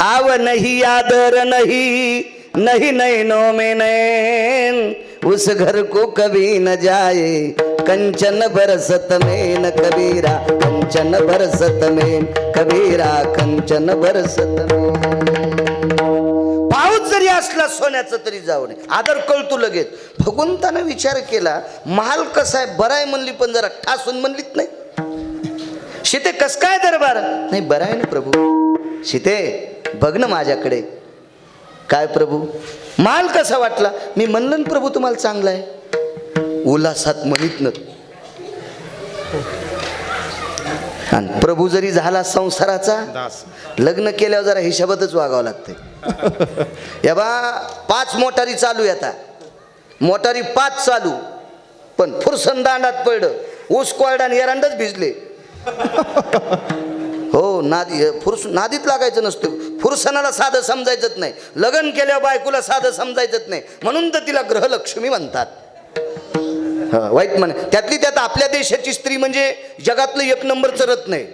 आव नहीं आदर नहीं, नहीं नैनों में नैन, उस घर को कभी न जाए कंचन बरसत में न कबीरा. कंचन बरसत में, कबीरा कंचन बरसत में. पाऊस जरी असला सोन्याचं तरी जाऊ नये, आदर कळतो लगेच. भगवंतानं विचार केला, महाल कसा आहे, बरा आहे म्हणली, पण जरा ठासून म्हणलीत नाही. सीते कस काय दरबार, नाही बरा आहे ना प्रभू. सीते बघ ना माझ्याकडे. काय प्रभू, माल कसा वाटला. मी म्हणलं ना प्रभू तुम्हाला चांगला आहे. उल्हासात म्हणत न. आणि प्रभू जरी झाला संसाराचा, लग्न केल्यावर जरा हिशोबातच वागावं लागतंय. या बा 5 मोटारी चालू येता, मोटारी 5 चालू, पण फुरसन दांडात पडलं, ऊस कोरडा आणि एरंडच भिजले. हो नादीत लागायचं नसतं. फुरसनाला साधं समजायचंच नाही, लग्न केल्यावर बायकोला साधं समजायचंच नाही, म्हणून तर तिला ग्रहलक्ष्मी म्हणतात. वाईट म्हण. त्यातली त्यात आपल्या देशाची स्त्री म्हणजे जगातलं 1 नंबरचं रत्न आहे.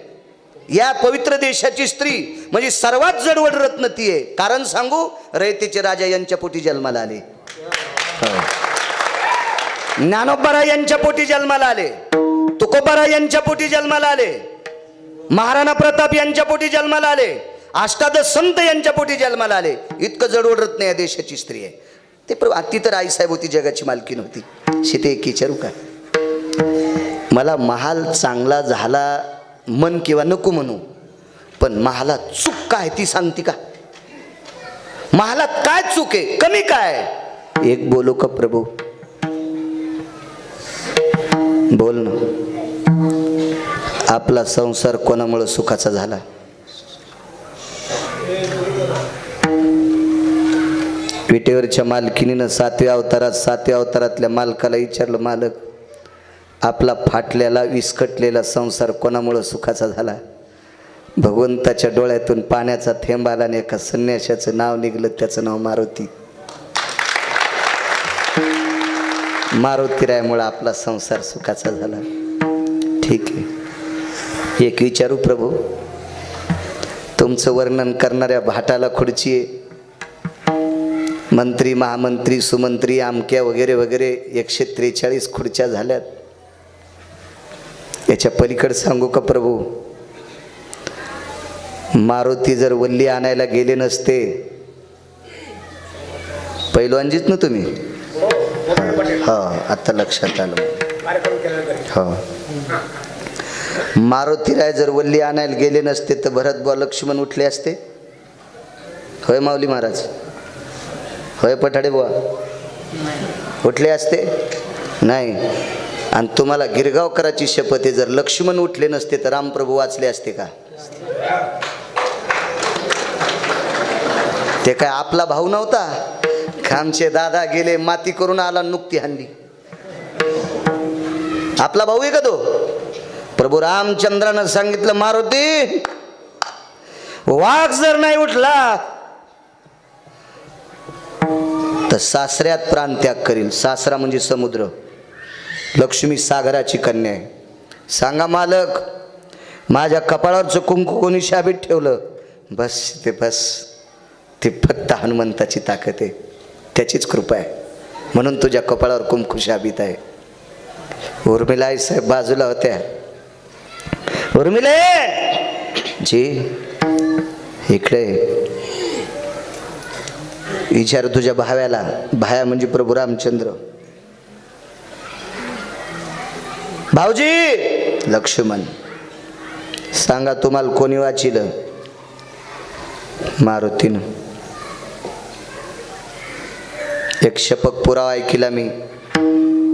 या पवित्र देशाची स्त्री म्हणजे सर्वात जडवड रत्न ती आहे. कारण सांगू, रयतेचे राजा यांच्या पोटी जन्माला आले, ज्ञानोबा यांच्या पोटी जन्माला आले, तुकोबा यांच्या पोटी जन्माला आले, महाराणा प्रताप यांच्या पोटी जन्माला आले, अष्टादश संत यांच्या पोटी जन्माला आले. इतकं जडवड रत्न या देशाची स्त्री आहे. ते ती तर आईसाहेब होती, जगाची मालकीन होती. सीते एक विचारू का, मला महाल चांगला झाला मन किंवा नको म्हणू, पण महालात चूक काय ती सांगते का. महालात काय चूक आहे, कमी काय. एक बोलू का प्रभू, बोल ना. आपला संसार कोणामुळे सुखाचा झाला. विटेवरच्या मालकिनीनं 7व्या अवतारातल्या मालकाला विचारलं, मालक आपला फाटलेला विस्कटलेला संसार कोणामुळे सुखाचा झाला. भगवंताच्या डोळ्यातून पाण्याचा थेंब आला आणि एका संन्याशाचं नाव निघलं, त्याचं नाव मारुती. मारुतीरायामुळे आपला संसार सुखाचा झाला. ठीक आहे, एक विचारू प्रभू, तुमचं वर्णन करणाऱ्या भाटाला खुर्ची आहे, मंत्री महामंत्री सुमंत्री आमक्या वगैरे वगैरे 143 खुर्च्या झाल्यात. याच्या पलीकडे सांगू का प्रभू, मारुती जर वल्ली आणायला गेले नसते, पैलवानजीत ना तुम्ही. हा आता लक्षात आलं. हो, मारुतीराय जर वल्ली आणायला गेले नसते तर भरत बुवा लक्ष्मण उठले असते. होय माऊली महाराज, होय पठाडे बुवा उठले असते नाही. आणि तुम्हाला गिरगावकराची शपथ आहे, जर लक्ष्मण उठले नसते तर रामप्रभू वाचले असते का. ते काय आपला भाऊ नव्हता. खामचे दादा गेले, माती करून आला, नुकती हाणली. आपला भाऊ आहे का तो. प्रभू रामचंद्रानं सांगितलं, मारुती वाघ जर नाही उठला तर सासऱ्यात प्राणत्याग करील. सासरा म्हणजे समुद्र, लक्ष्मी सागराची कन्या आहे. सांगा मालक, माझ्या कपाळावरचं कुंकू कोणी शाबीत ठेवलं. बस ते बस, ते फक्त हनुमंताची ताकद आहे, त्याचीच कृपा आहे, म्हणून तुझ्या कपाळावर कुंकू शाबीत आहे. उर्मिला आई साहेब बाजूला होत्या. उर्मिले जी इकडे विचार तुझ्या भाव्याला. भाया म्हणजे प्रभू रामचंद्र. भाऊजी लक्ष्मण, सांगा तुम्हाला कोणी वाचिलं. मारुतीनं. एक शपक पुरावा ऐकिला मी.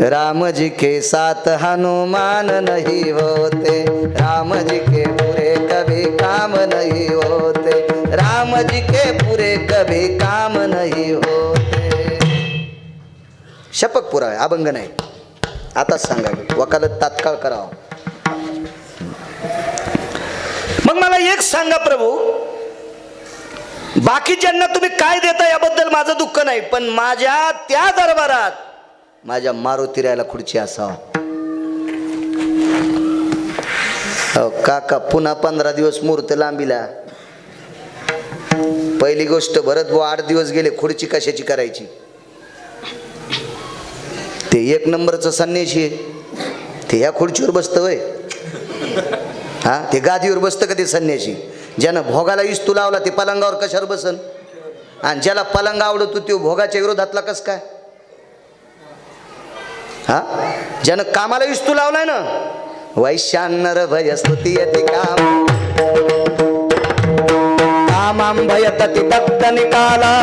राम जी के साथ हनुमान नहीं होते, राम जी के पूरे कभी काम नहीं होते, राम जी के पूरे कभी काम नहीं होते. शपक पुरावा, अभंग नाही. आताच सांगा, वकालत तात्काळ करावं. मग मला एक सांगा प्रभू, बाकीच्यांना तुम्ही काय देता याबद्दल माझं दुःख नाही, पण माझ्या त्या दरबारात माझ्या मारुतीरायाला खुर्ची असावा. काका पुन्हा 15 दिवस मुहूर्त लांबीला. पहिली गोष्ट, भरत बुवा 8 दिवस गेले, खुर्ची कशाची करायची. ते 1 नंबरचं संन्याशी आहे, ते ह्या खुर्चीवर बसतं वय. हा ते गादीवर बसतं का ते संन्याशी? ज्यानं भोगाला इस्तू लावला ते पलंगावर कशावर बसन? आणि ज्याला पलंग आवडतो तो भोगाच्या विरोधातला कस काय? हा ज्यानं कामाला इस्तू लावलाय ना, वैश्यान्नर भय स्तुती यति काम कामां भयतति दग्ध निकाला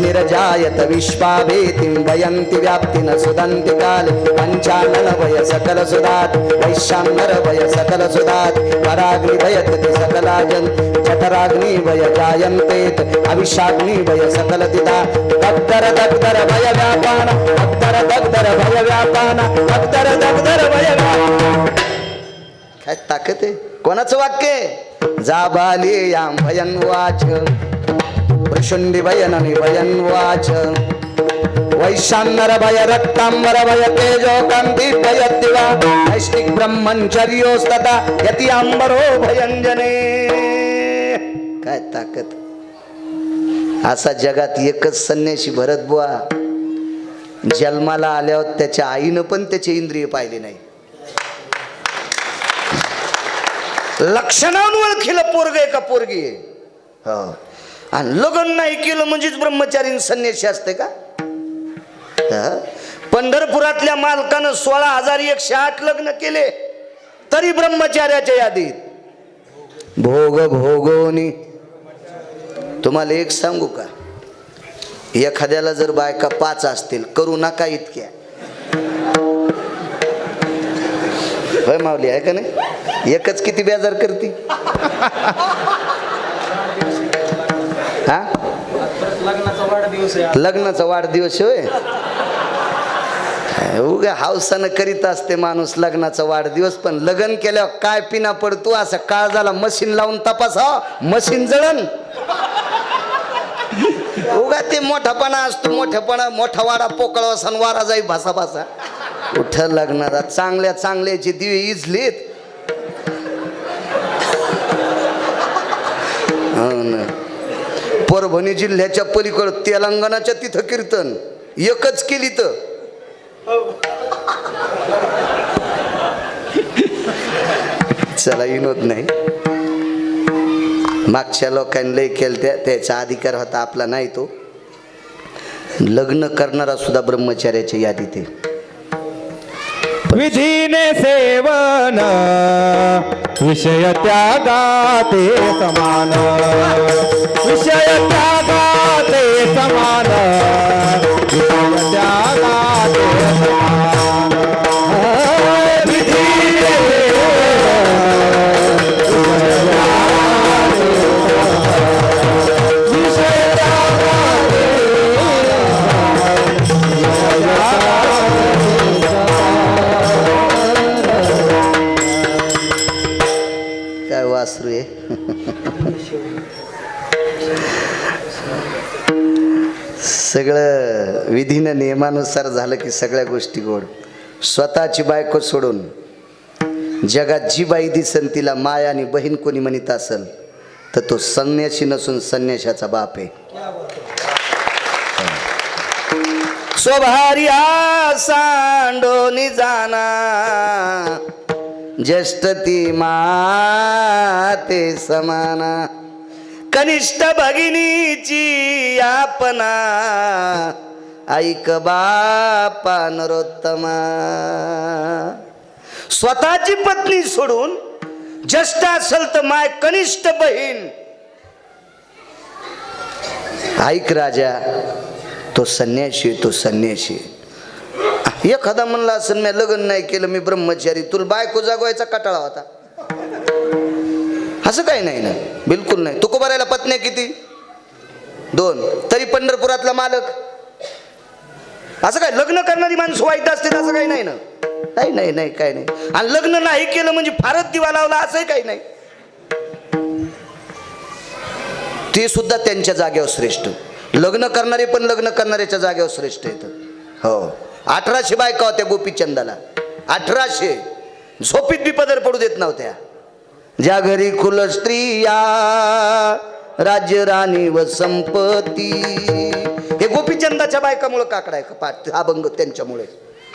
निरजायत विश्वाभेतिं भयन्ति व्याप्ति न सुदन्ति काले पञ्चानन भय सकल सुदात् वैश्यान्नर भय सकल सुदात् पराग्नि भयतति सकलाजन् जठराग्नि भय जायन्तेत अविषाग्नि भय सकल दिदा दग्धर दग्धर भय व्यापान दग्धर दग्धर भय व्यापान दग्धर दग्धर भय व्यापान. काय ताकद आहे? कोणाचं वाक्य आहे? जाबाली यां भयन वाच प्रशुंडी भयननि भयन वाच वैशान्नर भय रक्तांबर भय तेजो कांती भय दिवा नैष्टिक ब्रह्मचर्योस्तता यति अंबरो भयंजने. काय ताकद! असा जगात एकच संन्यासी भरत बुवा. जन्माला आल्यावर त्याच्या आईनं पण त्याचे इंद्रिय पाहिले नाही. लक्षणावरून ओळखीलं पोरग आहे का पोरगी आहे. हो, आणि लग्न नाही केलं म्हणजेच ब्रह्मचारी संन्यासी असते का? पंढरपुरातल्या मालकानं 16,108 लग्न केले तरी ब्रह्मचार्याच्या यादीत. भोग भोगोनी. तुम्हाला एक सांगू का, एखाद्याला जर बायका 5 असतील, करू नका इतक्या. होय माऊली, आहे का नाही? एकच किती बेजार करती. हा, लग्नाचा वाढदिवस होय. उगा हावसानं करीत असते माणूस लग्नाचा वाढदिवस, पण लग्न केल्यावर काय पिना पडतो असं काळ झाला. मशीन लावून तपासा, मशीन जळण. उगा ते मोठापणा असतो, मोठा वाडा पोकळा असा वारा जाई भासा भासा. उठ लग्नाला चांगल्या चांगल्याचे दिवे इजलेत. परभणी जिल्ह्याच्या पलीकडं तेलंगणाच्या तिथं कीर्तन एकच केली तर चला विनोद नाही. मागच्या लोकांनी लय केलं, त्याचा अधिकार होता, आपला नाही. तो लग्न करणारा सुद्धा ब्रह्मचार्याच्या यादीत आहे. विधीने सेवन विषय त्यागाते समान विषय त्यागाते समान विषय त्यागाते समान विधीने विषय त्यागाते काय वासरू आहे. सगळं विधीनं नियमानुसार झालं की सगळ्या गोष्टी गोड. स्वतःची बायको सोडून जगात जी बाई दिसन तिला माया आणि बहीण कोणी म्हणत असेल तर तो संन्यासी नसून संन्याशाचा बाप आहे. स्वभार्या सांडोनी जाना ज्येष्ठ ती माते समाना कनिष्ठ भगिनीची आपणा ऐक बापा नरोत्तमा. स्वतःची पत्नी सोडून ज्येष्ठ असेल तर माय कनिष्ठ बहीण ऐक राजा, तो संन्याशी, तो संन्याशी. एखादा म्हणला असं मी लग्न नाही केलं, मी ब्रह्मचारी, तुला बायको जागवायचा कटाळा होता. असं काही नाही ना, बिलकुल नाही. तुकोबारायला पत्न्या किती? 2, तरी पंढरपुरातला मालक. असं काय लग्न करणारी माणसं वाईट असते असं काही नाही ना. नाही नाही नाही, काही नाही. आणि लग्न नाही केलं म्हणजे फारच दिवा लावला असंही काही नाही. ते सुद्धा त्यांच्या जागेवर श्रेष्ठ. लग्न करणारे पण लग्न करणाऱ्याच्या जागेवर श्रेष्ठ येतं. हो, 1800 बायका होत्या गोपीचंदाला. 1800 झोपीत बी पदर पडू देत नव्हत्या. ज्या घरी कुल स्त्रिया राज्य राणी व संपत्ती. हे गोपीचंदाच्या बायकामुळे काकडाय पाठ अभंग त्यांच्यामुळे.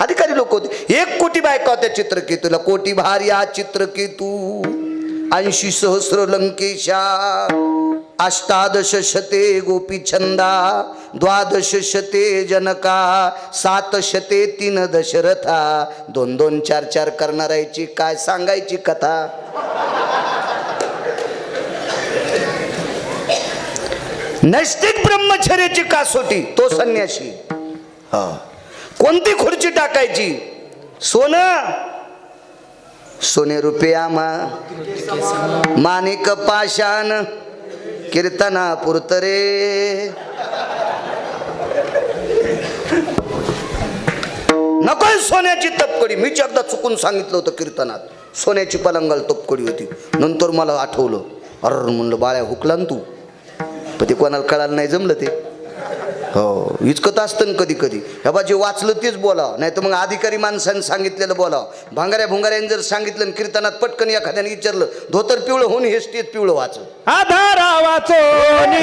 अधिकारी लोक होते. 1 कोटी बायका होत्या चित्रकेतूला. कोटी भार्या चित्रकेतू 80 सहस्र लंकेशा 18 शते गोपी छंदा 12 शते जनका 7 शते 3 दशरथा 2-2 4-4 करणारायची काय सांगायची कथा. नैष्टिक ब्रह्मचर्याची कासोटी तो संन्यासी. हा कोणती खुर्ची टाकायची. सोने रुपया माणिक पाषाण कीर्तना पुरतरे. नकोय सोन्याची तपकडी. मीच एकदा चुकून सांगितलं होतं कीर्तनात सोन्याची पलंगाल तपकडी होती. नंतर मला आठवलं. अर म्हणलं बाळ्या हुकला ना तू. पण ते कोणाला कळायला नाही जमलं ते. हो इचकत असतं ना कधी कधी. ह्या बा जे वाचलं तेच बोलावं नाही तर मग अधिकारी माणसाने सांगितलेलं बोलावं. भांगाऱ्या भुंगाऱ्याने जर सांगितलं कीर्तनात पटकन एखाद्याने विचारलं धोतर पिवळं होऊन हेच तेच पिवळं वाच. आधारा वाचोनी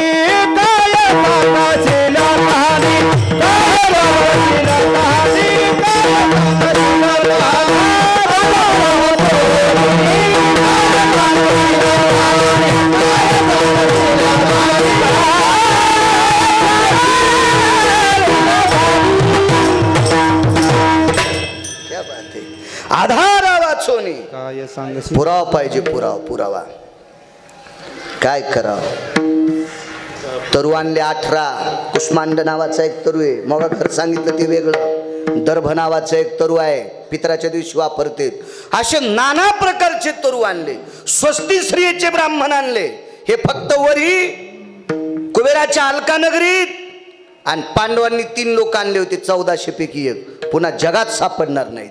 काय सांगाशील कहाणी. आधारा वाचील कहाणी काय सांगाशील कहाणी. आधारा वाचोनी काय सांगशील. पुरावा पाहिजे. पुरावा काय करावं. तरु आणले 18. कुष्मांड नावाचा एक तरु आहे. मग घर सांगितलं ते वेगळं. दर्भ नावाचं एक तरु आहे पितराच्या दिवशी वापरते. असे नाना प्रकारचे तरु आणले. स्वस्ती स्त्रियेचे ब्राह्मण आणले. हे फक्त वरी कुबेराच्या अलका नगरीत. आणि पांडवांनी 3 लोक आणले होते 1400 पैकी 1. पुन्हा जगात सापडणार नाही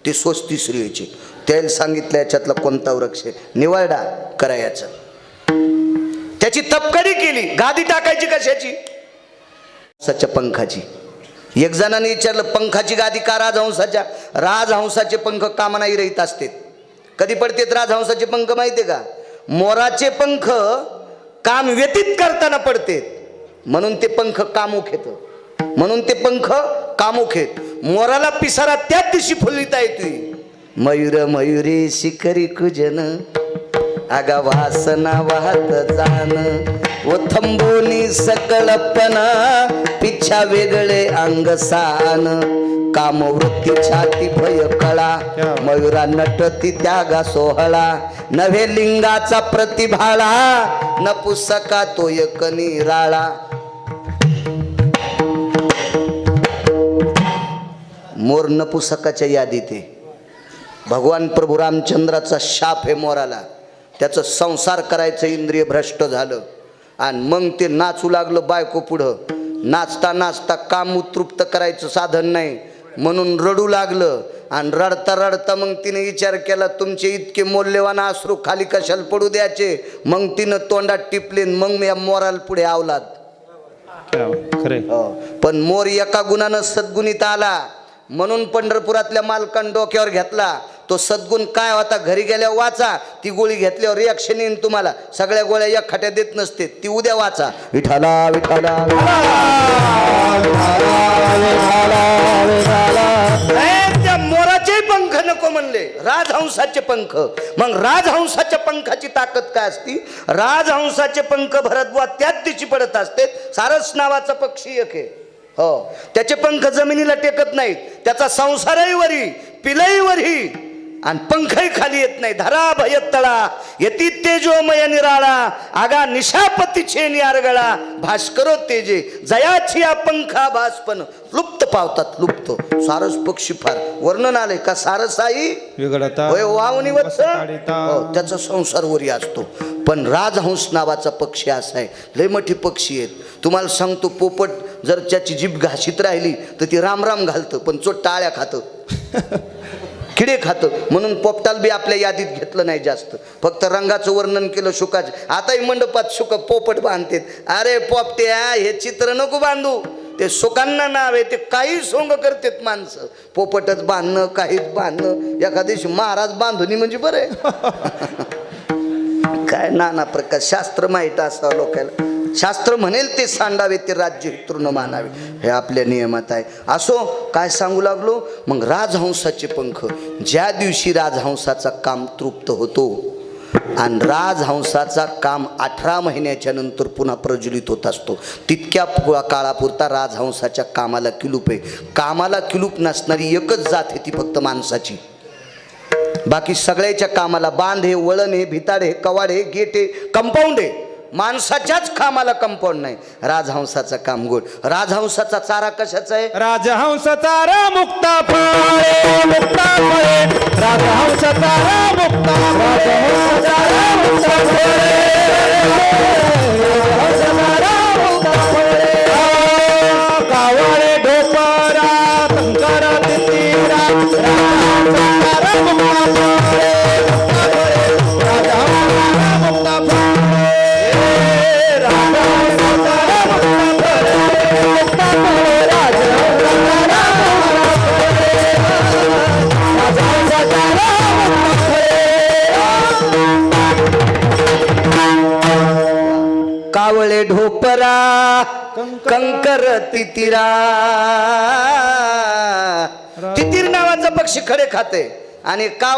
ते स्वस्ती स्त्रियेचे. त्याला सांगितलं याच्यातला कोणता वृक्ष निवडा करायचा. त्याची तपकडी केली. गादी टाकायची कशाची. सच्या पंखाची. एक जणाने विचारलं पंखाची गादी का राजहंसाच्या. राजहंसाचे पंख कामनाही रहित असते. कधी पडतेत राजहंसाचे पंख माहितीये का. मोराचे पंख काम व्यतीत करताना पडते म्हणून ते पंख कामुक येत. मोराला पिसारा त्याच दिवशी फुलविता येतोय. मयूर मयुरे शिखरी कुजन आगा वासना वाहत जाण व थंबोनी सकळपणा पिच्छा वेगळे अंगसान कामवृत्ती छाती भय कळा मयुरा नटती त्यागा सोहळा नव्हे लिंगाचा प्रतिभाळा न पुसका तो एक निराळा. मोर नपुसकाच्या यादीत आहे. भगवान प्रभू रामचंद्राचा शाप आहे मोराला. त्याचं संसार करायचं इंद्रिय भ्रष्ट झालं आणि मग ते नाचू लागलं बायको पुढं. नाचता नाचता काम उत्तृप्त करायचं साधन नाही म्हणून रडू लागलं. आणि रडता रडता मग तिने विचार केला तुमचे इतके मौल्यवान अश्रू खाली कशाला पडू द्यायचे. मग तिनं तोंडात टिपले. मग या मोराला पुढे आवलात. पण मोर एका गुणानं सद्गुणीत आला म्हणून पंढरपुरातल्या मालकान डोक्यावर घेतला. तो सद्गुण काय होता घरी गेल्यावर वाचा. ती गोळी घेतल्यावर रिॲक्शन येईन तुम्हाला. सगळ्या गोळ्या एक खाट्या देत नसते. ती उद्या वाचा. विठाला विठाला त्या मोराचे पंख नको म्हणले राजहंसाचे पंख. मग राजहंसाच्या पंखाची ताकद काय असती. राजहंसाचे पंख भरद्वाज त्याच दिवशी पडत असते. सारस नावाचा पक्षी एक आहे. हो त्याचे पंख जमिनीला टेकत नाहीत. त्याचा संसारही वरी पिलही वरी आणि पंखही खाली येत नाही. धरा भयतळा यती तेजोमय निराळा आगा निशापतीचे निआरगळा भास्करो तेजे जयाची या पंखा भासपन लुप्त पावतात. लुप्त सारस पक्षी फार वर्णन आले का सारसाई वावणी वत्स त्याचा संसार वरी असतो. पण राजहंस नावाचा पक्षी असा आहे. लय मोठी पक्षी आहेत. तुम्हाला सांगतो पोपट जर त्याची जीभ घाशीत राहिली तर ती राम राम घालतं पण चोट टाळ्या खातं किडे खातं. म्हणून पोपटाला बी आपल्या यादीत घेतलं नाही जास्त. फक्त रंगाचं वर्णन केलं शुकाचं. आताही मंडपात शुक पोपट बांधतेत. अरे पोपट्या हे चित्र नको बांधू. ते सुकांना नाव आहे. ते काही सोंग करतात माणसं. पोपटच बांधणं काहीच बांधणं. एखाद्या दिवशी महाराज बांधुनी म्हणजे बरं आहे. काय नाना प्रकार शास्त्र माहीत असावं लोकांना. शास्त्र म्हणेल ते सांडावे, ते राज्य तृण मानावे, हे आपल्या नियमात आहे. असो, काय सांगू लागलो मग, राजहंसाचे पंख. ज्या दिवशी राजहंसाचा काम तृप्त होतो आणि राजहंसाचा काम 18 महिन्याच्या नंतर पुन्हा प्रज्वलित होत असतो, तितक्या काळापुरता राजहंसाच्या कामाला किलूप आहे. कामाला किलूप नसणारी एकच जात आहे, ती फक्त माणसाची. बाकी सगळ्याच्या कामाला बांध आहे, वळण आहे, भिताड आहे, कवाड आहे, गेट आहे, कंपाऊंड आहे. माणसाच्याच कामाला कंपाऊंड नाही. राजहंसाचा काम गोड. राजहंसाचा चारा कशाचा आहे? राजहंस चारा मुक्ता फळे, मुक्ता फळे, राजहंस चारा मुक्ता फळे, राजहंस चारा मुक्ता फळे, राजहंस चारा मुक्ता फळे. कावळे ढोपरा शंकर तितीरा, राजहंस चारा मुक्ता फळे, मुक्ता फळे, राजहंस चारा मुक्ता फळे. कावळे ढोपरा कंकर तितिरा. तितीर नावाचा पक्षी खडे खाते आणि काव